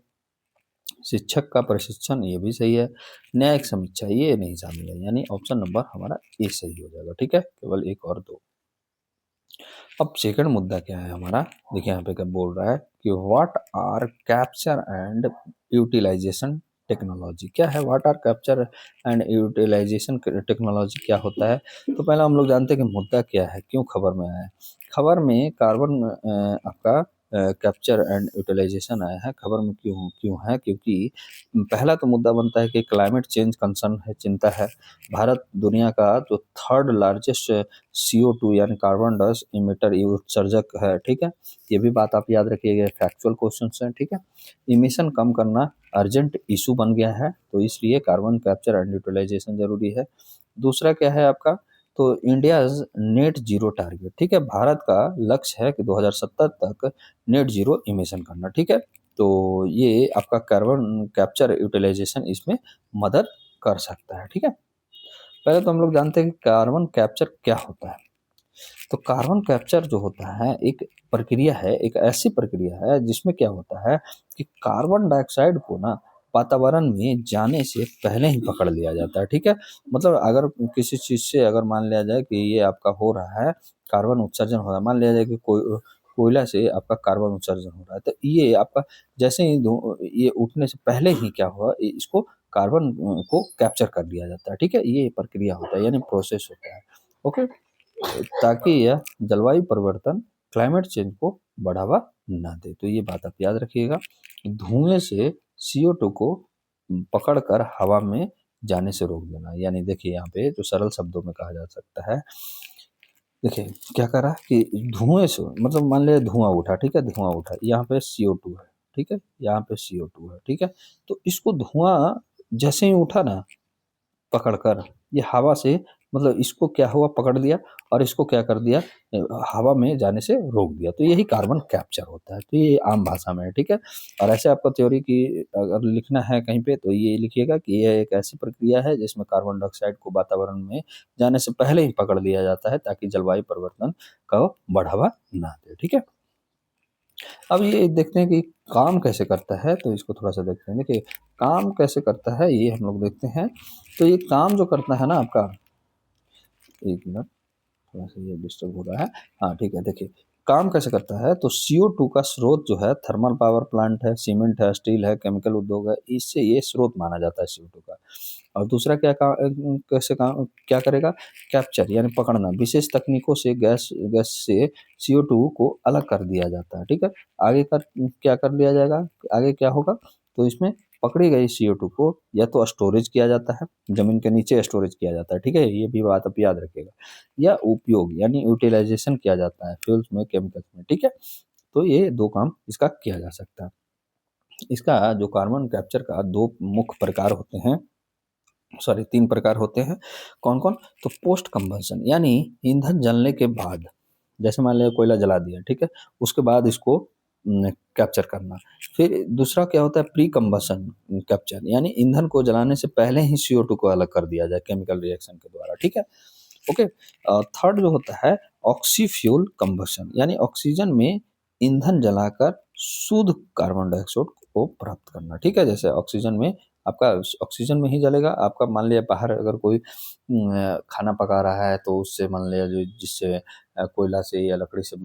Speaker 1: शिक्षक का प्रशिक्षण, ये भी सही है। न्यायिक समीक्षा, ये नहीं शामिल है, यानी ऑप्शन नंबर हमारा ए सही हो जाएगा, ठीक है? केवल 1 और 2। अब सेकंड मुद्दा क्या है हमारा? देखिए यहाँ पे क्या बोल रहा है कि what are capture and utilization technology. क्या है what are capture and utilization technology, क्या होता है? तो पहले हम लोग जानते हैं कि मुद्दा क्या है, क्यों खबर में आया है। खबर में कार्बन आपका कैप्चर एंड यूटिलाइजेशन आया है। खबर में क्यों क्यों है? क्योंकि पहला तो मुद्दा बनता है कि क्लाइमेट चेंज कंसर्न है, चिंता है। भारत दुनिया का जो थर्ड लार्जेस्ट CO2 यानी कार्बन डाइऑक्साइड इमिटर उत्सर्जक है, ठीक है? ये भी बात आप याद रखिएगा, फैक्चुअल क्वेश्चंस हैं, ठीक है? इमिशन कम करना अर्जेंट इशू बन गया है, तो इसलिए कार्बन कैप्चर एंड यूटिलाइजेशन जरूरी है। दूसरा क्या है आपका? तो इंडियाज नेट जीरो टारगेट, ठीक है? भारत का लक्ष्य है कि 2070 तक नेट जीरो इमिशन करना, ठीक है? तो ये आपका कार्बन कैप्चर यूटिलाइजेशन इसमें मदद कर सकता है, ठीक है? पहले तो हम लोग जानते हैं कि कार्बन कैप्चर क्या होता है। तो कार्बन कैप्चर जो होता है एक प्रक्रिया है, एक ऐसी प्रक्रिया है जिसमें क्या होता है कि कार्बन डाइऑक्साइड को ना वातावरण में जाने से पहले ही पकड़ लिया जाता है, ठीक है? मतलब अगर किसी चीज़ से अगर मान लिया जाए कि ये आपका हो रहा है, कार्बन उत्सर्जन हो रहा है, मान लिया जाए कि कोयला से आपका कार्बन उत्सर्जन हो रहा है, तो ये आपका जैसे ही ये उठने से पहले ही क्या हुआ, इसको कार्बन को कैप्चर कर लिया जाता है, ठीक है? ये प्रक्रिया होता है, यानी प्रोसेस होता है। ओके, ताकि यह जलवायु परिवर्तन क्लाइमेट चेंज को बढ़ावा ना दे। तो ये बात आप याद रखिएगा। धुएं से CO2 को पकड़कर हवा में जाने से रोक देना। यानी देखिए यहाँ पे जो सरल शब्दों में कहा जा सकता है, देखिए क्या कर रहा है कि धुएं से मतलब मान लिया धुआं उठा, ठीक है? धुआं उठा, यहाँ पे CO2 है, ठीक है? यहाँ पे CO2 है, ठीक है? तो इसको धुआं जैसे ही उठा ना पकड़कर, ये हवा से मतलब इसको क्या हुआ, पकड़ लिया और इसको क्या कर दिया, हवा में जाने से रोक दिया। तो यही कार्बन कैप्चर होता है। तो ये आम भाषा में है, ठीक है? और ऐसे आपको थ्योरी की अगर लिखना है कहीं पे तो ये लिखिएगा कि यह एक ऐसी प्रक्रिया है जिसमें कार्बन डाइऑक्साइड को वातावरण में जाने से पहले ही पकड़ लिया जाता है ताकि जलवायु परिवर्तन को बढ़ावा ना दे, ठीक है? अब ये देखते हैं कि काम कैसे करता है, तो इसको थोड़ा-सा देखते हैं। देखिए, काम कैसे करता है ये हम लोग देखते हैं। तो ये काम जो करता है ना आपका, 1 मिनट, थोड़ा-सा ये डिस्टर्ब हो रहा है। हाँ, ठीक है, देखिए, काम कैसे करता है, तो CO2 का स्रोत जो है थर्मल पावर प्लांट है, सीमेंट है, स्टील है, केमिकल उद्योग है, इससे ये स्रोत माना जाता है CO2 का। और दूसरा कैसे काम क्या करेगा? कैप्चर यानी पकड़ना, विशेष तकनीकों से गैस गैस से CO2 को अलग कर दिया जाता है, ठीक है? आगे क्या कर लिया जाएगा? आगे क्या होगा? तो इसमें पकड़ी गई CO2 को या तो स्टोरेज किया जाता है, ज़मीन के नीचे स्टोरेज किया जाता है, ठीक है? ये भी बात आप याद रखिएगा। या उपयोग यानी यूटिलाइज़ेशन किया जाता है फ्यूल्स में, केमिकल्स में, ठीक है? तो ये 2 काम इसका किया जा सकता है। इसका जो कार्बन कैप्चर का 2 मुख्य प्रकार होते हैं, सॉरी 3 प्रकार होते हैं। कौन-कौन? तो पोस्ट कंबशन यानी ईंधन जलने के बाद, जैसे मान लिया कोयला जला दिया, ठीक है? उसके बाद इसको कैप्चर करना। फिर दूसरा क्या होता है, प्री कंबशन कैप्चर यानी ईंधन को जलाने से पहले ही CO2 को अलग कर दिया जाए केमिकल रिएक्शन के द्वारा, ठीक है? ओके। थर्ड जो होता है ऑक्सी फ्यूल कंबशन यानी ऑक्सीजन में ईंधन जलाकर शुद्ध कार्बन डाइऑक्साइड को प्राप्त करना, ठीक है? जैसे ऑक्सीजन में आपका ऑक्सीजन में ही जलेगा, आपका मान लिया बाहर अगर कोई खाना पका रहा है तो उससे मान लिया जो जिससे कोयला से या लकड़ी से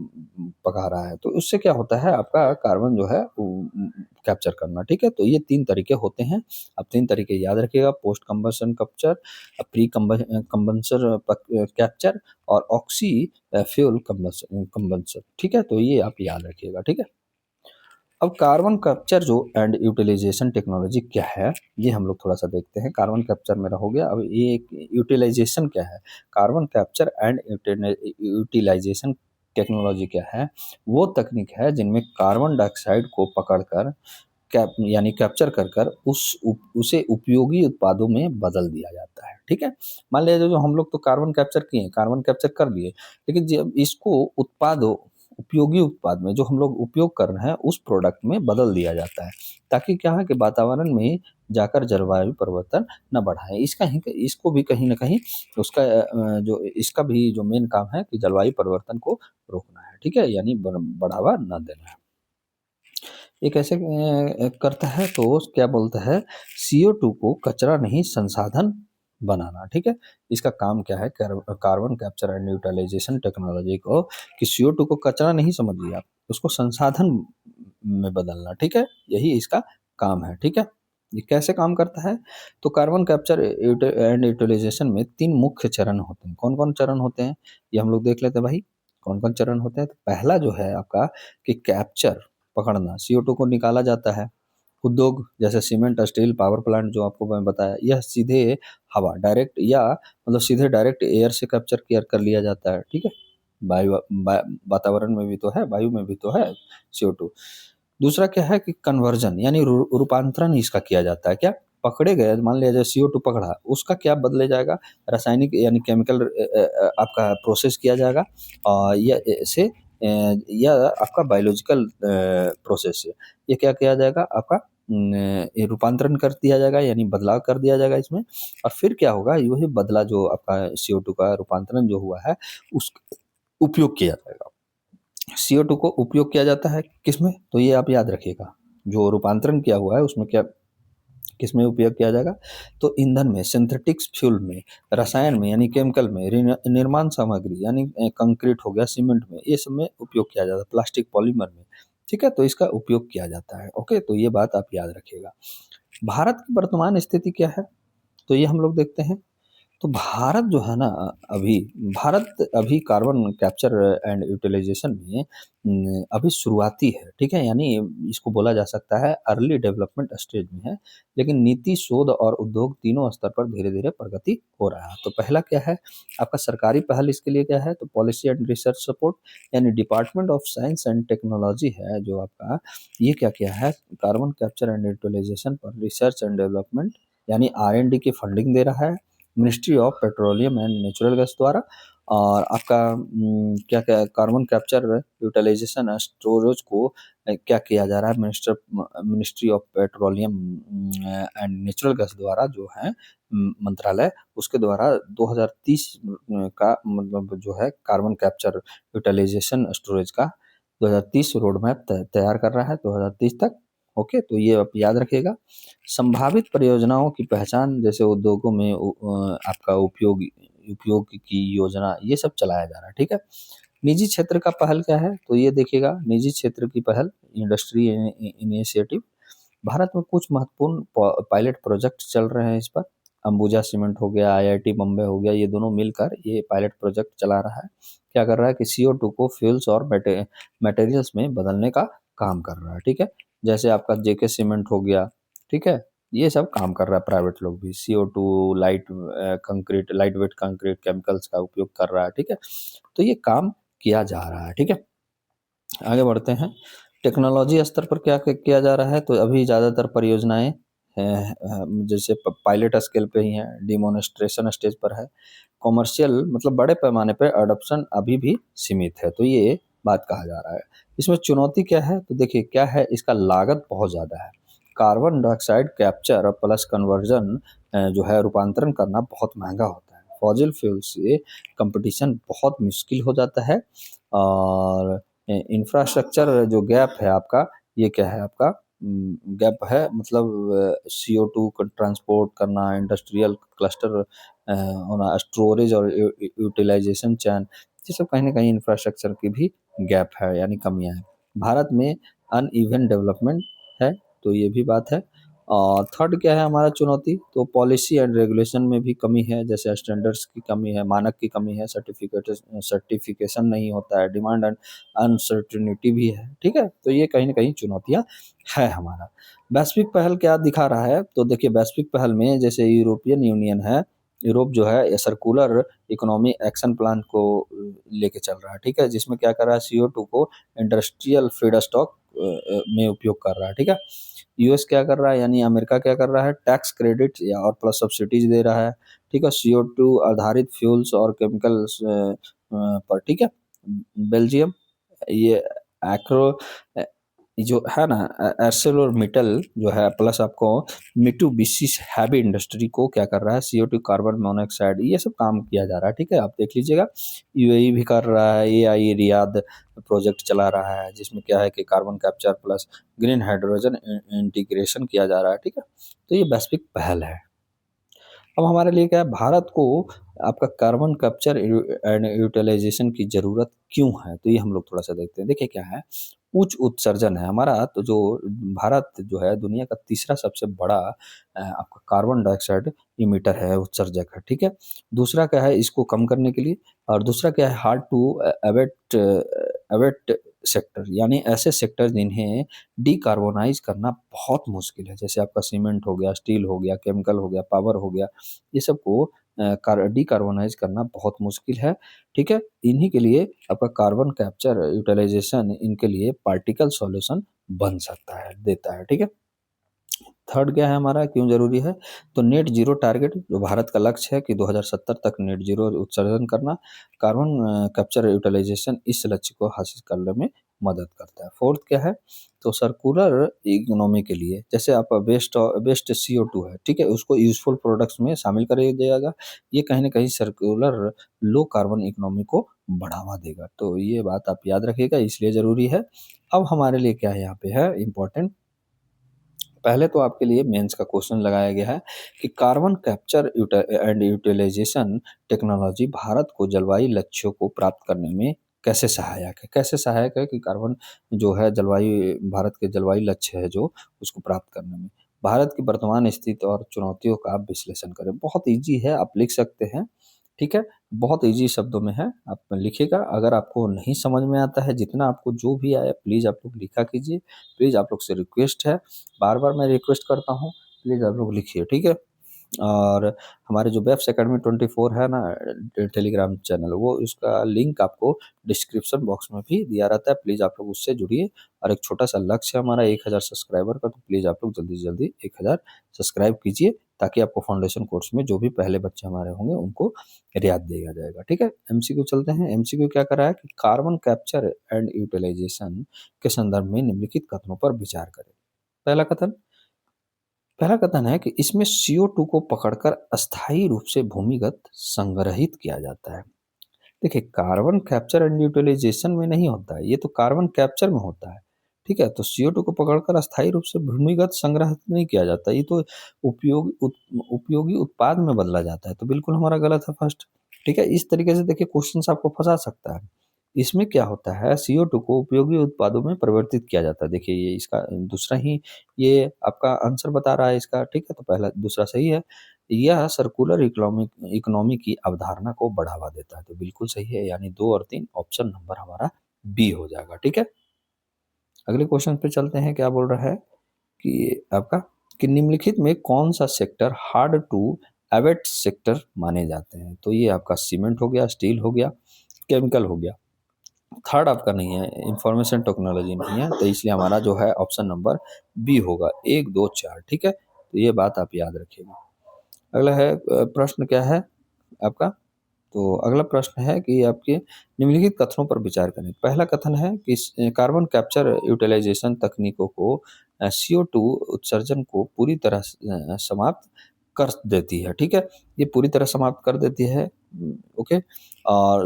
Speaker 1: पका रहा है, तो उससे क्या होता है आपका कार्बन जो है कैप्चर करना, ठीक है? तो ये 3 तरीके होते हैं। आप 3 तरीके याद रखिएगा, post combustion capture, pre combustion capture और ऑक्सी फ्यूल कंबंसर, ठीक है? तो ये आप याद रखिएगा, ठीक है? अब कार्बन कैप्चर जो एंड यूटिलाइजेशन टेक्नोलॉजी क्या है, ये हम लोग थोड़ा-सा देखते हैं। कार्बन कैप्चर मेरा हो गया, अब ये एक यूटिलाइजेशन क्या है? Carbon capture and utilization technology क्या है? वो तकनीक है जिनमें कार्बन डाइऑक्साइड को पकड़कर यानी कैप्चर कर कर उसे उपयोगी उत्पादों में बदल दिया जाता है, ठीक है? मान लीजिए जो जो हम लोग तो कार्बन कैप्चर किए, कार्बन कैप्चर कर लिए, लेकिन जब इसको उपयोगी उत्पाद में जो हम लोग उपयोग कर रहे हैं उस प्रोडक्ट में बदल दिया जाता है, ताकि क्या है कि वातावरण में जाकर जलवायु परिवर्तन न बढ़ाए। इसको भी कहीं न कहीं उसका जो इसका भी जो मेन काम है कि जलवायु परिवर्तन को रोकना है, ठीक है? यानी बढ़ावा ना देना है। ये कैसे करता है, तो क्या बोलता है, CO2 को कचरा नहीं संसाधन बनाना, ठीक है? इसका काम क्या है, carbon capture and utilization technology को, कि CO2 को कचरा नहीं समझिए आप, उसको संसाधन में बदलना, ठीक है? यही इसका काम है, ठीक है? ये कैसे काम करता है? तो कार्बन कैप्चर एंड यूटिलाइजेशन में 3 मुख्य चरण होते हैं। कौन-कौन चरण होते हैं? ये हम लोग देख लेते हैं भाई, कौन-कौन चरण होते हैं? तो पहला जो है आपका कि कैप्चर पकड़ना, CO2 को निकाला जाता है। उद्योग जैसे सीमेंट, स्टील, पावर प्लांट जो आपको मैं बताया, यह सीधे हवा डायरेक्ट या मतलब सीधे डायरेक्ट एयर से कैप्चर किया कर लिया जाता है, ठीक है? वातावरण में भी तो है, वायु में भी तो है CO2। दूसरा क्या है कि कन्वर्जन यानी रूपांतरण इसका किया जाता है। क्या? पकड़े गए, मान लिया जैसे CO2 पकड़ा, उसका क्या बदले जाएगा? रासायनिक यानी केमिकल आपका प्रोसेस किया जाएगा या या आपका बायोलॉजिकल प्रोसेस से ये क्या किया जाएगा आपका ये रूपांतरण कर दिया जाएगा यानी बदलाव कर दिया जाएगा इसमें। और फिर क्या होगा, वही बदला जो आपका CO2 का रूपांतरण जो हुआ है उस उपयोग किया जाएगा। CO2 को उपयोग किया जाता है किसमें? तो ये आप याद रखिएगा, जो रूपांतरण किया हुआ है उसमें क्या किसमें उपयोग किया जाएगा? तो ईंधन में, सिंथेटिक्स फ्यूल में, रसायन में यानी केमिकल में, निर्माण सामग्री यानी कंक्रीट हो गया, सीमेंट में, ये सब में उपयोग किया जाता है, प्लास्टिक पॉलीमर में, ठीक है? तो इसका उपयोग किया जाता है, ओके? तो ये बात आप याद रखिएगा। भारत की वर्तमान स्थिति क्या है? तो ये हम लोग देखते हैं। तो भारत अभी कार्बन कैप्चर एंड यूटिलाइजेशन में अभी शुरुआती है, ठीक है? यानी इसको बोला जा सकता है अर्ली डेवलपमेंट स्टेज में है, लेकिन नीति, शोध और उद्योग तीनों स्तर पर धीरे-धीरे प्रगति हो रहा है। तो पहला क्या है, आपका सरकारी पहल इसके लिए क्या है, तो पॉलिसी एंड रिसर्च सपोर्ट यानी department of science and technology है जो आपका, ये क्या किया है, कार्बन कैप्चर एंड यूटिलाइजेशन पर रिसर्च एंड डेवलपमेंट यानी R&D की फंडिंग दे रहा है। Ministry of petroleum and natural gas द्वारा। और आपका क्या-क्या कार्बन कैप्चर यूटिलाइजेशन स्टोरेज को क्या किया जा रहा है, ministry of petroleum and natural gas द्वारा जो है मंत्रालय, उसके द्वारा 2030 का मतलब जो है कार्बन कैप्चर यूटिलाइजेशन स्टोरेज का 2030 रोड मैप तैयार कर रहा है 2030 तक। ओके, तो ये आप याद रखिएगा। संभावित परियोजनाओं की पहचान, जैसे उद्योगों में आपका उपयोग की योजना, ये सब चलाया जा रहा है, ठीक है। निजी क्षेत्र का पहल क्या है, तो ये देखिएगा, निजी क्षेत्र की पहल, इंडस्ट्री इनिशिएटिव। भारत में कुछ महत्वपूर्ण पायलट प्रोजेक्ट चल रहे हैं इस पर। अंबुजा सीमेंट हो गया, आईआईटी बम्बे हो गया, ये दोनों मिलकर ये पायलट प्रोजेक्ट चला रहा है। क्या कर रहा है कि CO2 को फ्यूल्स और मटेरियल्स में बदलने का काम कर रहा है, ठीक है। जैसे आपका जेके सीमेंट हो गया, ठीक है, ये सब काम कर रहा है। प्राइवेट लोग भी CO2, light weight concrete chemicals का उपयोग कर रहा है, ठीक है। तो ये काम किया जा रहा है, ठीक है। आगे बढ़ते हैं। टेक्नोलॉजी स्तर पर क्या किया जा रहा है, तो अभी ज़्यादातर परियोजनाएं जैसे पायलट स्केल पे ही हैं, डिमोन्स्ट्रेशन स्टेज पर है। कॉमर्शियल मतलब बड़े पैमाने पे अडॉप्शन अभी भी सीमित है, तो ये बात कहा जा रहा है। इसमें चुनौती क्या है, तो देखिए क्या है, इसका लागत बहुत ज़्यादा है। Carbon dioxide capture plus conversion जो है रूपांतरण करना बहुत महंगा होता है। फॉसिल फ्यूल से कंपटीशन बहुत मुश्किल हो जाता है। और इंफ्रास्ट्रक्चर जो गैप है आपका, ये क्या है आपका गैप है, मतलब CO2 को ट्रांसपोर्ट करना, इंडस्ट्रियल क्लस्टर होना, स्टोरेज और यूटिलाइजेशन चैन, ये सब कहीं ना कहीं इंफ्रास्ट्रक्चर की भी गैप है, यानी कमियां हैं। भारत में अनइवन डेवलपमेंट है, तो ये भी बात है। और थर्ड क्या है हमारा चुनौती, तो पॉलिसी एंड रेगुलेशन में भी कमी है, जैसे स्टैंडर्ड्स की कमी है, मानक की कमी है, सर्टिफिकेशन नहीं होता है, डिमांड एंड अनसर्टिनिटी भी है, ठीक है। तो ये कहीं ना कहीं चुनौतियां है हमारा। वैश्विक पहल क्या दिखा रहा है, तो देखिए वैश्विक पहल में जैसे यूरोपियन यूनियन है, यूरोप जो है ये सर्कुलर इकोनॉमी एक्शन प्लान को लेके चल रहा है, ठीक है, जिसमें क्या कर रहा है, CO2 को इंडस्ट्रियल फीडस्टॉक में उपयोग कर रहा है, ठीक है। यूएस क्या कर रहा है, यानी अमेरिका क्या कर रहा है, टैक्स क्रेडिट या और प्लस सब्सिडीज दे रहा है, ठीक है, CO2 आधारित फ्यूल्स और केमिकल्स पर, ठीक है। बेल्जियम, ये एक्रो जो है ना, ArcelorMittal जो है, प्लस आपको मिटुबिशी हैवी इंडस्ट्री को क्या कर रहा है, CO2 कार्बन मोनोऑक्साइड, ये सब काम किया जा रहा है, ठीक है, आप देख लीजिएगा। UAE भी कर रहा है, AI रियाद प्रोजेक्ट चला रहा है, जिसमें क्या है कि carbon capture plus green hydrogen integration किया जा रहा है, ठीक है। तो ये वैश्विक पहल है। अब हमारे लिए क्या है, भारत को आपका कार्बन कैप्चर एंड यूटिलाइजेशन की ज़रूरत क्यों है, तो ये हम लोग थोड़ा सा देखते हैं। देखिए क्या है, उच्च उत्सर्जन है हमारा, तो जो भारत जो है दुनिया का तीसरा सबसे बड़ा आपका कार्बन डाइऑक्साइड इमिटर है, उत्सर्जक है, ठीक है। दूसरा क्या है, इसको कम करने के लिए, और दूसरा क्या है, hard to abate abate sector, यानी ऐसे सेक्टर जिन्हें डिकार्बोनाइज करना बहुत मुश्किल है, जैसे आपका सीमेंट हो गया, स्टील हो गया, केमिकल हो गया, पावर हो गया, ये सबको डिकार्बोनाइज करना बहुत मुश्किल है, ठीक है। इन्हीं के लिए आपका कार्बन कैप्चर यूटिलाइजेशन इनके लिए पार्टिकल सॉल्यूशन बन सकता है, देता है, ठीक है। थर्ड क्या है हमारा, क्यों जरूरी है, तो नेट जीरो टारगेट, जो भारत का लक्ष्य है कि 2070 तक नेट जीरो उत्सर्जन करना, कार्बन कैप्चर यूटिलाइजेशन इस लक्ष्य को हासिल करने में मदद करता है। फोर्थ क्या है, तो सर्कुलर इकोनॉमी के लिए, जैसे आप वेस्ट वेस्ट CO2 है, ठीक है, उसको यूजफुल प्रोडक्ट्स में शामिल कर जाएगा, ये कहीं ना कहीं सर्कुलर लो कार्बन इकोनॉमी को बढ़ावा देगा, तो ये बात आप याद रखिएगा, इसलिए ज़रूरी है। अब हमारे लिए क्या है यहाँ पे है इम्पोर्टेंट, पहले तो आपके लिए मेंस का क्वेश्चन लगाया गया है कि carbon capture and utilization technology Bharat को जलवायु लक्ष्यों को प्राप्त करने में कैसे सहायक है, कैसे सहायक है कि कार्बन जो है जलवायु, भारत के जलवायु लक्ष्य है जो, उसको प्राप्त करने में भारत की वर्तमान स्थिति और चुनौतियों का आप विश्लेषण करें। बहुत इजी है, आप लिख सकते हैं, ठीक है, बहुत इजी शब्दों में है, आप लिखिएगा। अगर आपको नहीं समझ में आता है, जितना आपको जो भी आया प्लीज़ आप लोग लिखा कीजिए, प्लीज़ आप लोग से रिक्वेस्ट है, बार बार मैं रिक्वेस्ट करता हूँ, प्लीज़ आप लोग लिखिए, ठीक है। और हमारे जो वेब्स एकेडमी 24 है ना, टेलीग्राम चैनल, वो उसका लिंक आपको डिस्क्रिप्शन बॉक्स में भी दिया रहता है, प्लीज़ आप लोग उससे जुड़िए। और एक छोटा सा लक्ष्य है हमारा 1000 सब्सक्राइबर का, तो प्लीज़ आप लोग जल्दी से जल्दी 1000 सब्सक्राइब कीजिए, ताकि आपको फाउंडेशन कोर्स में जो भी पहले बच्चे हमारे होंगे उनको रियायत दिया जाएगा, ठीक है। MCQ चलते हैं। MCQ क्या कर रहा है कि कार्बन कैप्चर एंड यूटिलाइजेशन के संदर्भ में निम्नलिखित कथनों पर विचार करें। पहला कथन, पहला कथन है कि इसमें CO2 को पकड़कर अस्थायी रूप से भूमिगत संग्रहित किया जाता है। देखिए, कार्बन कैप्चर एंड यूटिलाइजेशन में नहीं होता है, ये तो कार्बन कैप्चर में होता है। ठीक है, तो CO2 को पकड़कर अस्थायी रूप से भूमिगत संग्रह नहीं किया जाता, ये तो उपयोगी उत्पाद में बदला जाता है, तो बिल्कुल हमारा गलत है फर्स्ट। ठीक है, इस तरीके से देखिए क्वेश्चन आपको फंसा सकता है। इसमें क्या होता है, CO2 को उपयोगी उत्पादों में परिवर्तित किया जाता है। देखिए, ये इसका दूसरा ही ये आपका आंसर बता रहा है इसका। ठीक है, तो पहला दूसरा सही है। यह सर्कुलर इकोनॉमी की अवधारणा को बढ़ावा देता है, तो बिल्कुल सही है, यानी 2 और 3 ऑप्शन नंबर हमारा बी हो जाएगा। ठीक है, अगले क्वेश्चन पे चलते हैं। क्या बोल रहा है कि आपका कि निम्नलिखित में कौन सा sector hard to abate sector माने जाते हैं, तो ये आपका सीमेंट हो गया, स्टील हो गया, केमिकल हो गया। थर्ड आपका नहीं है, इंफॉर्मेशन टेक्नोलॉजी नहीं है, तो इसलिए हमारा जो है ऑप्शन नंबर बी होगा, 1 2 4। ठीक है, तो ये बात आप याद रखिएगा। अगला है प्रश्न क्या है आपका, तो अगला प्रश्न है कि आपके निम्नलिखित कथनों पर विचार करें। पहला कथन है कि कार्बन कैप्चर यूटिलाइजेशन तकनीकों को CO2 उत्सर्जन को पूरी तरह समाप्त कर देती है। ठीक है, ये पूरी तरह समाप्त कर देती है। ओके, और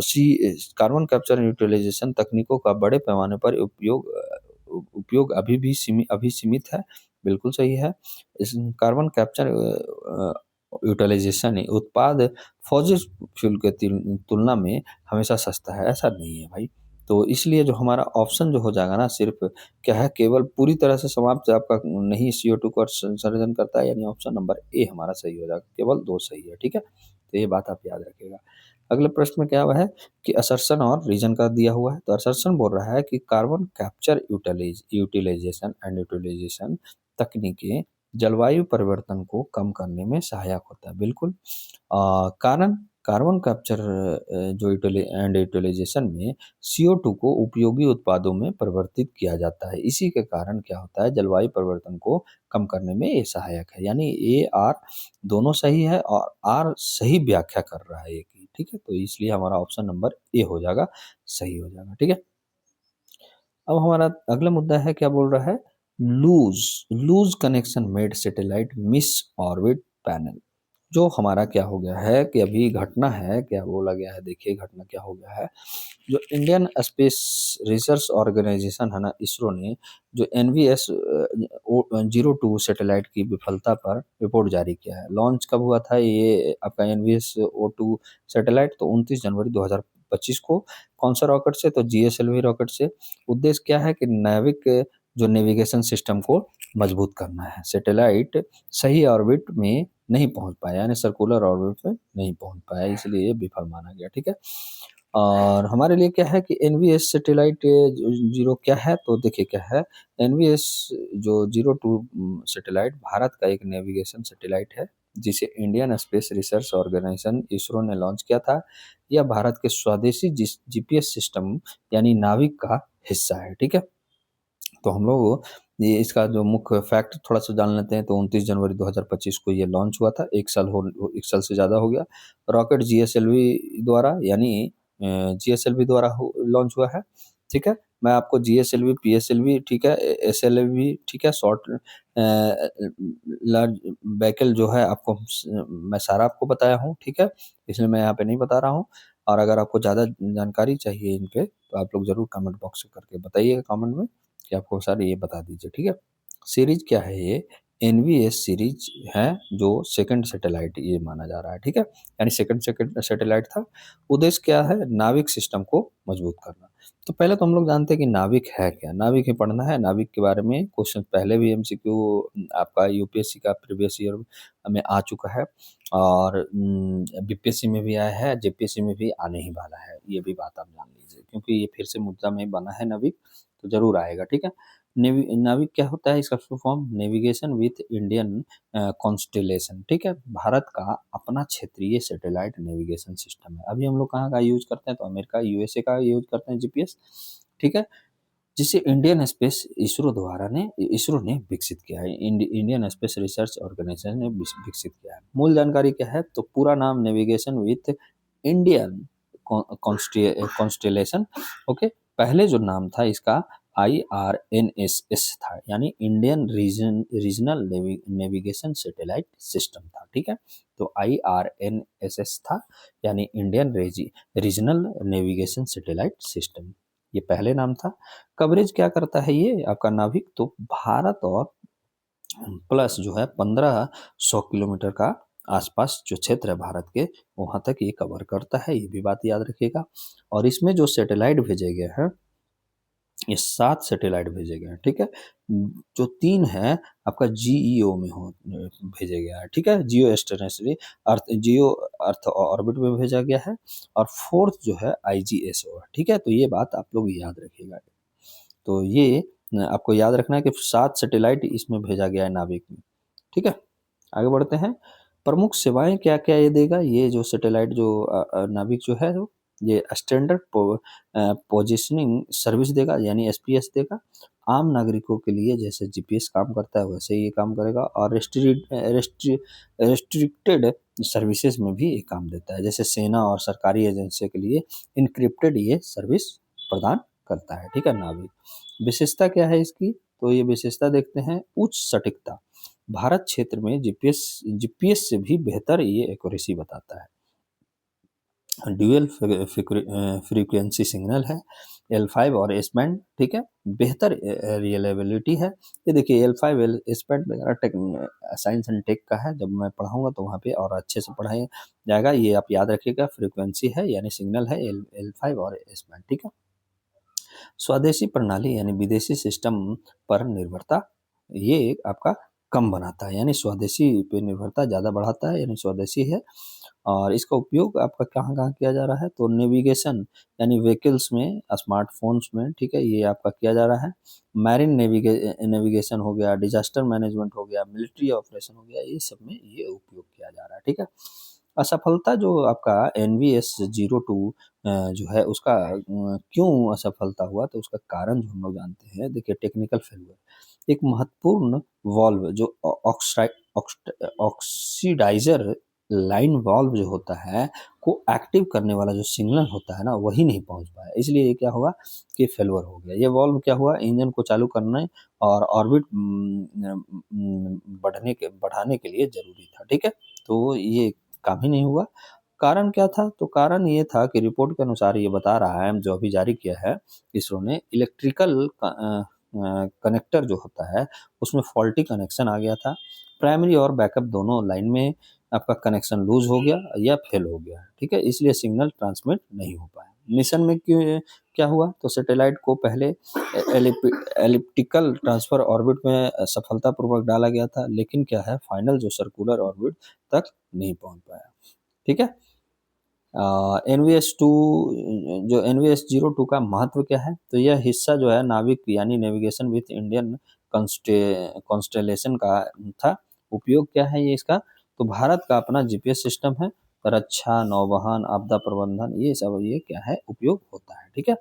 Speaker 1: कार्बन कैप्चर यूटिलाइजेशन तकनीकों का बड़े पैमाने पर उपयोग अभी सीमित है। बिल्कुल सही है। इस कार्बन कैप्चर यूटिलाइजेशन उत्पाद फॉसिल फ्यूल के तुलना में हमेशा सस्ता है, ऐसा नहीं है भाई। तो इसलिए जो हमारा ऑप्शन जो हो जाएगा ना, सिर्फ क्या है, केवल पूरी तरह से समाप्त आपका नहीं CO2 का संसर्जन करता है, यानी ऑप्शन नंबर ए हमारा सही हो जाएगा। केवल 2 सही है। ठीक है, तो ये बात आप याद रखिएगा। अगले प्रश्न में क्या हुआ है कि असर्शन और रीजन का दिया हुआ है, तो असर्शन बोल रहा है कि कार्बन कैप्चर यूटिलाइजेशन तकनीकें जलवायु परिवर्तन को कम करने में सहायक होता है। बिल्कुल। कारण कार्बन कैप्चर जो यूटिलाइजेशन में CO2 को उपयोगी उत्पादों में परिवर्तित किया जाता है। इसी के कारण क्या होता है, जलवायु परिवर्तन को कम करने में ये सहायक है, यानी ए आर दोनों सही है और आर सही व्याख्या कर रहा है एक ही। ठीक है, तो इसलिए हमारा ऑप्शन नंबर ए हो जाएगा, सही हो जाएगा। ठीक है, अब हमारा अगला मुद्दा है, क्या बोल रहा है, loose loose connection made satellite miss orbit panel. जो हमारा क्या हो गया है कि अभी घटना है, क्या बोला गया है, देखिए घटना क्या हो गया है। जो इंडियन स्पेस रिसर्च ऑर्गेनाइजेशन है ना, इसरो ने जो NVS 02 सैटेलाइट की विफलता पर रिपोर्ट जारी किया है। लॉन्च कब हुआ था ये आपका NVS-02 सैटेलाइट, तो 29 जनवरी 2025 को। कौन सा रॉकेट से, तो GSLV रॉकेट से। उद्देश्य क्या है कि नाविक जो नेविगेशन सिस्टम को मजबूत करना है। सैटेलाइट सही ऑर्बिट में नहीं पहुंच पाया, यानी सर्कुलर ऑर्बिट में नहीं पहुंच पाया, इसलिए ये विफल माना गया। ठीक है, और हमारे लिए क्या है कि NVS सैटेलाइट 0 क्या है, तो देखिए क्या है, NVS जो 02 सैटेलाइट भारत का एक नेविगेशन सैटेलाइट है, जिसे Indian Space Research Organisation ISRO ने लॉन्च किया था। यह भारत के स्वदेशी GPS सिस्टम यानी नाविक का हिस्सा है। ठीक है, तो हम लोग ये इसका जो मुख्य फैक्ट थोड़ा सा जान लेते हैं। तो 29 जनवरी 2025 को ये लॉन्च हुआ था, 1 साल से ज़्यादा हो गया। रॉकेट GSLV द्वारा, यानी GSLV द्वारा लॉन्च हुआ है। ठीक है, मैं आपको GSLV, PSLV, ठीक है, SLV, ठीक है, शॉर्ट लार्ज व्हीकल जो है आपको मैं सारा आपको बताया हूँ। ठीक है, इसलिए मैं यहाँ पे नहीं बता रहा हूँ। और अगर आपको ज़्यादा जानकारी चाहिए इन पे, तो आप लोग ज़रूर कमेंट बॉक्स में करके बताइएगा कमेंट में कि आपको सारे ये बता दीजिए। ठीक है, सीरीज क्या है ये, NVS सीरीज है, जो सेकंड सैटेलाइट ये माना जा रहा है। ठीक है, यानी सेकंड सैटेलाइट था। उद्देश्य क्या है, नाविक सिस्टम को मजबूत करना। तो पहले तो हम लोग जानते हैं कि नाविक है क्या, नाविक ही पढ़ना है। नाविक के बारे में क्वेश्चन पहले भी MCQ आपका UPSC का प्रीवियस ईयर में आ चुका है, और BPSC में भी आया है, JPSC में भी आने ही वाला है। ये भी बात आप जान लीजिए, क्योंकि ये फिर से मुद्दा में बना है नाविक, तो जरूर आएगा। ठीक है, नाविक क्या होता है, इसका full form navigation with Indian constellation. ठीक है, भारत का अपना क्षेत्रीय सैटेलाइट नेविगेशन सिस्टम है। अभी हम लोग कहाँ का यूज करते हैं, तो अमेरिका USA का यूज करते हैं GPS। ठीक है, जिसे इसरो ने विकसित किया है, इंडियन स्पेस रिसर्च ऑर्गेनाइजेशन ने विकसित किया है। मूल जानकारी क्या है, तो पूरा नाम navigation with Indian constellation. Okay, पहले जो नाम था इसका IRNSS था, यानी Indian regional navigation satellite system था। ठीक है। तो IRNSS था, यानी Indian regional navigation satellite system, ये पहले नाम था। कवरेज क्या करता है ये आपका नाभिक, तो भारत और प्लस जो है 1500 किलोमीटर का आसपास जो क्षेत्र है भारत के, वहाँ तक ये कवर करता है, ये भी बात याद रखिएगा। और इसमें जो सैटेलाइट भेजे गए हैं, ये 7 सैटेलाइट भेजे गए हैं, ठीक है। जो 3 है आपका GEO में भेजे गया है, ठीक है, जियो स्टेशनरी जियो अर्थ ऑर्बिट में भेजा गया है। और फोर्थ जो है IGSO है, ठीक है। तो ये बात आप लोग याद रखिएगा। तो ये आपको याद रखना है कि 7 सैटेलाइट इसमें भेजा गया है नाभिक में, ठीक है। आगे बढ़ते हैं। प्रमुख सेवाएं क्या क्या ये देगा, ये जो सैटेलाइट जो नाभिक जो है वो ये स्टैंडर्ड पोजिशनिंग सर्विस देगा, यानी SPS देगा। आम नागरिकों के लिए जैसे GPS काम करता है वैसे ये काम करेगा। और रेस्ट्रिक्टेड सर्विसेज में भी ये काम देता है, जैसे सेना और सरकारी एजेंसी के लिए इनक्रिप्टेड ये सर्विस प्रदान करता है, ठीक है, नाभिक। विशेषता क्या है इसकी, तो ये विशेषता देखते हैं। उच्च सटीकता, भारत क्षेत्र में जीपीएस से भी बेहतर ये एक्यूरेसी बताता है। ड्यूअल फ्रीक्वेंसी सिग्नल है, L5 और एस बैंड, ठीक है। बेहतर रिलायबिलिटी है। ये देखिए L5 एस बैंड वगैरह साइंस एंड टेक का है, जब मैं पढ़ाऊंगा तो वहाँ पे और अच्छे से पढ़ाया जाएगा। ये आप याद रखिएगा, फ्रीक्वेंसी है यानी सिग्नल है L5 और एस बैंड, ठीक है। स्वदेशी प्रणाली यानी विदेशी सिस्टम पर निर्भरता ये आपका कम बनाता है, यानी स्वदेशी पे निर्भरता ज़्यादा बढ़ाता है, यानी स्वदेशी है। और इसका उपयोग आपका कहाँ कहाँ किया जा रहा है, तो नेविगेशन यानी व्हीकल्स में, स्मार्टफोन्स में, ठीक है, ये आपका किया जा रहा है। मैरिन नेविगेशन हो गया, डिजास्टर मैनेजमेंट हो गया, मिलिट्री ऑपरेशन हो गया, ये सब में ये उपयोग किया जा रहा है, ठीक है। असफलता जो आपका NVS-02 जो है उसका क्यों असफलता हुआ, तो उसका कारण जो हम लोग जानते हैं। देखिए टेक्निकल फेलियर, एक महत्वपूर्ण वाल्व जो ऑक्सीडाइजर लाइन वाल्व जो होता है को एक्टिव करने वाला जो सिग्नल होता है ना, वही नहीं पहुंच पाया, इसलिए ये क्या हुआ कि फेलवर हो गया। ये वाल्व क्या हुआ, इंजन को चालू करने और ऑर्बिट बढ़ाने के लिए जरूरी था, ठीक है। तो ये काम ही नहीं हुआ। कारण क्या था, तो कारण ये था कि रिपोर्ट के अनुसार ये बता रहा है, जो अभी जारी किया है इसरो ने, इलेक्ट्रिकल कनेक्टर जो होता है उसमें फॉल्टी कनेक्शन आ गया था। प्राइमरी और बैकअप दोनों लाइन में आपका कनेक्शन लूज हो गया या फेल हो गया, ठीक है, इसलिए सिग्नल ट्रांसमिट नहीं हो पाया। मिशन में क्यों क्या हुआ, तो सैटेलाइट को पहले एलिप्टिकल ट्रांसफर ऑर्बिट में सफलतापूर्वक डाला गया था, लेकिन क्या है, फाइनल जो सर्कुलर ऑर्बिट तक नहीं पहुंच पाया, ठीक है। NVS-2 जो NVS-02 का महत्व क्या है, तो यह हिस्सा जो है नाविक यानी नेविगेशन विथ इंडियन कॉन्स्टेलेशन का था। उपयोग क्या है ये इसका, तो भारत का अपना GPS सिस्टम है, रक्षा, नौवहन, आपदा प्रबंधन, ये सब ये क्या है उपयोग होता है, ठीक है।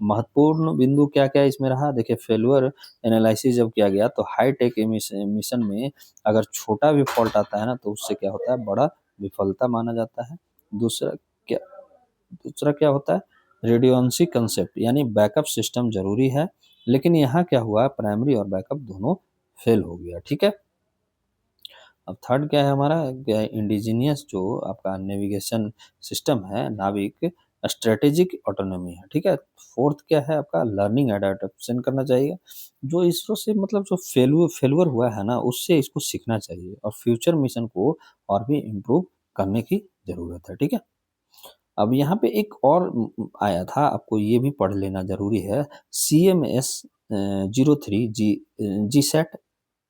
Speaker 1: महत्वपूर्ण बिंदु क्या क्या इसमें रहा, देखिए फेलुअर एनालिसिस जब किया गया तो हाई टेक मिशन में अगर छोटा भी फॉल्ट आता है ना, तो उससे क्या होता है, बड़ा विफलता माना जाता है। दूसरा क्या दूसरा क्या होता है, रेडियोन्सी कंसेप्ट, यानी बैकअप सिस्टम जरूरी है, लेकिन यहाँ क्या हुआ, प्राइमरी और बैकअप दोनों फेल हो गया, ठीक है। अब थर्ड क्या है हमारा, इंडिजीनियस जो आपका नेविगेशन सिस्टम है नाविक, स्ट्रेटेजिक ऑटोनॉमी है, ठीक है। फोर्थ क्या है आपका, लर्निंग एडेप्टेशन करना चाहिए। जो इसरो से मतलब जो फेलुअर हुआ है ना, उससे इसको सीखना चाहिए और फ्यूचर मिशन को और भी इम्प्रूव करने की जरूरत है, ठीक है। अब यहाँ पे एक और आया था, आपको ये भी पढ़ लेना जरूरी है। CMS 03 जी सेट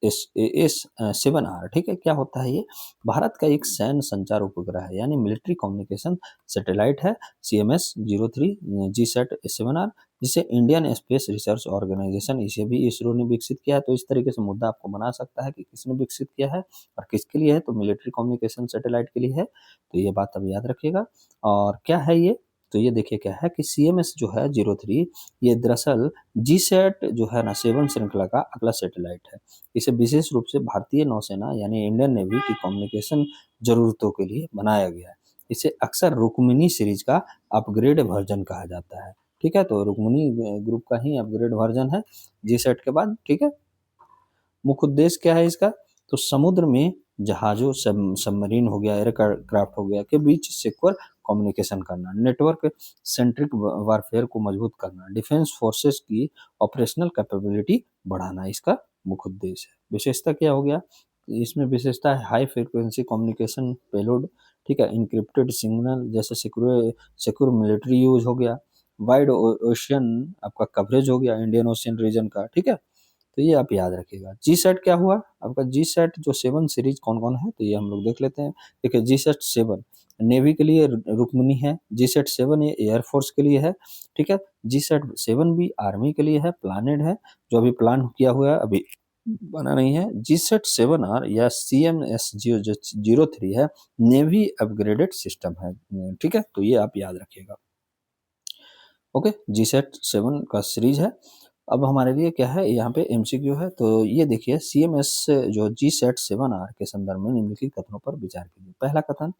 Speaker 1: S7R, ठीक है। क्या होता है ये, भारत का एक सैन्य संचार उपग्रह है, यानी मिलिट्री कम्युनिकेशन सैटेलाइट है। CMS-03 GSAT-7R, जिसे इंडियन स्पेस रिसर्च ऑर्गेनाइजेशन, इसे भी इसरो ने विकसित किया है। तो इस तरीके से मुद्दा आपको बना सकता है कि किसने विकसित किया है और किसके लिए है, तो मिलिट्री कम्युनिकेशन सैटेलाइट के लिए है। तो ये बात अब याद रखिएगा। और क्या है ये, तो ये देखिए क्या है कि CMS जो है 03, ये दरअसल GSAT जो है ना 7 श्रृंखला का अगला सैटेलाइट है। इसे विशेष रूप से भारतीय नौसेना यानी इंडियन नेवी की कम्युनिकेशन जरूरतों के लिए बनाया गया है। इसे अक्सर रुक्मिणी सीरीज का अपग्रेड वर्जन कहा जाता है, ठीक है। तो रुक्मिणी ग्रुप का ही अपग्रेड वर्जन है GSAT के बाद, ठीक है। मुख्य उद्देश्य क्या है इसका, तो समुद्र में जहाज़ों, सबमरीन हो गया, एयरक्राफ्ट हो गया के बीच सिक्योर कम्युनिकेशन करना, नेटवर्क सेंट्रिक वारफेयर को मजबूत करना, डिफेंस फोर्सेस की ऑपरेशनल कैपेबिलिटी बढ़ाना इसका मुख्य उद्देश्य है। विशेषता क्या हो गया? इसमें विशेषता है हाई फ्रीक्वेंसी कम्युनिकेशन पेलोड, ठीक है, इनक्रिप्टेड सिग्नल, जैसे सिक्योर सिक्योर मिलिट्री यूज हो गया, वाइड ओशियन आपका कवरेज हो गया इंडियन ओशियन रीजन का, ठीक है। तो ये आप याद रखिएगा। जी सेट क्या हुआ आपका? जी सेट जो 7 सीरीज कौन कौन है, तो ये हम लोग देख लेते हैं। देखिए, जी सेट 7 नेवी के लिए रुक्मिनी है, जी सेट 7 ये एयरफोर्स के लिए है, ठीक है। जी सेट 7 भी आर्मी के लिए है, प्लानेड है, जो अभी प्लान किया हुआ है, अभी बना नहीं है। जी सेट 7 आर या सी एम एस जो 03 है, नेवी अपग्रेडेड सिस्टम है, ठीक है। तो ये आप याद रखिएगा। ओके, जी सेट 7 का सीरीज है। अब हमारे लिए क्या है, यहाँ पे एमसीक्यू है। तो ये देखिए, सीएमएस जो जी सेट 7 आर के संदर्भ में निम्नलिखित कथनों पर विचार कीजिए। पहला कथन,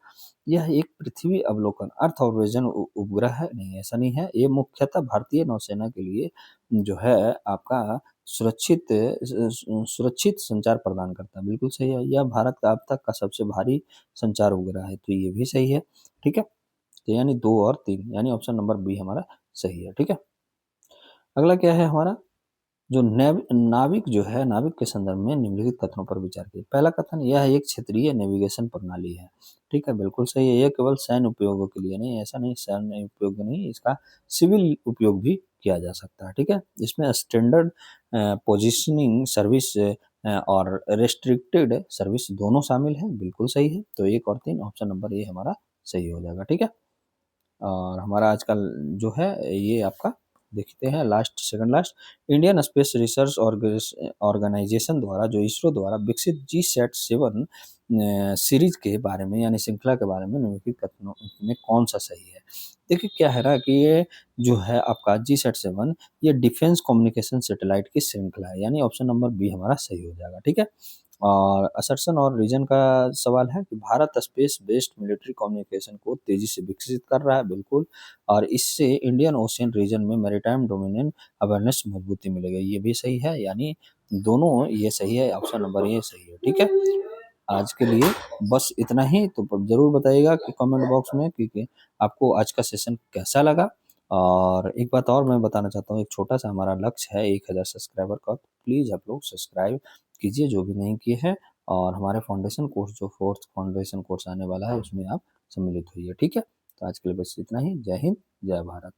Speaker 1: यह एक पृथ्वी अवलोकन अर्थ ऑब्जर्वेशन उपग्रह है। नहीं, ऐसा नहीं है। ये मुख्यतः भारतीय नौसेना के लिए जो है आपका सुरक्षित संचार प्रदान करता है। बिल्कुल सही है। यह भारत का अब तक का सबसे भारी संचार उपग्रह है, तो ये भी सही है, ठीक है। तो यानी 2 और 3, यानी ऑप्शन नंबर बी हमारा सही है, ठीक है। अगला क्या है हमारा, जो नाविक जो है, नाविक के संदर्भ में निम्नलिखित कथनों पर विचार कीजिए। पहला कथन, यह एक क्षेत्रीय नेविगेशन प्रणाली है, ठीक है, बिल्कुल सही है। यह केवल सैन्य उपयोगों के लिए नहीं, ऐसा नहीं, सैन्य उपयोग नहीं, इसका सिविल उपयोग भी किया जा सकता है, ठीक है। इसमें स्टैंडर्ड पोजिशनिंग सर्विस और रेस्ट्रिक्टेड सर्विस दोनों शामिल हैं, बिल्कुल सही है। तो 1 और 3, ऑप्शन नंबर ए हमारा सही हो जाएगा, ठीक है। और हमारा आजकल जो है ये आपका देखते हैं, last second last, Indian Space Research Organisation द्वारा, जो इसरो द्वारा विकसित जी सेट 7 सीरीज के बारे में, यानी श्रृंखला के बारे में निम्नलिखित कथनों में कौन सा सही है? देखिए, क्या है ना कि ये जो है आपका जी सेट 7, ये डिफेंस कम्युनिकेशन सैटेलाइट की श्रृंखला है, यानी ऑप्शन नंबर बी हमारा सही हो जाएगा, ठीक है। और असर्शन और रीजन का सवाल है कि Bharat space based military communication को तेजी से विकसित कर रहा है, बिल्कुल। और इससे इंडियन ओशियन रीजन में मैरीटाइम डोमिनियन अवेयरनेस मजबूती मिलेगी, ये भी सही है, यानी दोनों ये सही है, ऑप्शन नंबर ये सही है, ठीक है। आज के लिए बस इतना ही। तो जरूर बताइएगा कि कमेंट बॉक्स में कि आपको आज का सेशन कैसा लगा। और एक बात और मैं बताना चाहता हूँ, एक छोटा सा हमारा लक्ष्य है 1000 सब्सक्राइबर का, तो प्लीज़ आप लोग सब्सक्राइब कीजिए जो भी नहीं किए हैं। और हमारे फाउंडेशन कोर्स, जो 4th फाउंडेशन कोर्स आने वाला है, उसमें आप सम्मिलित होइए, ठीक है। तो आज के लिए बस इतना ही। जय हिंद, जय भारत।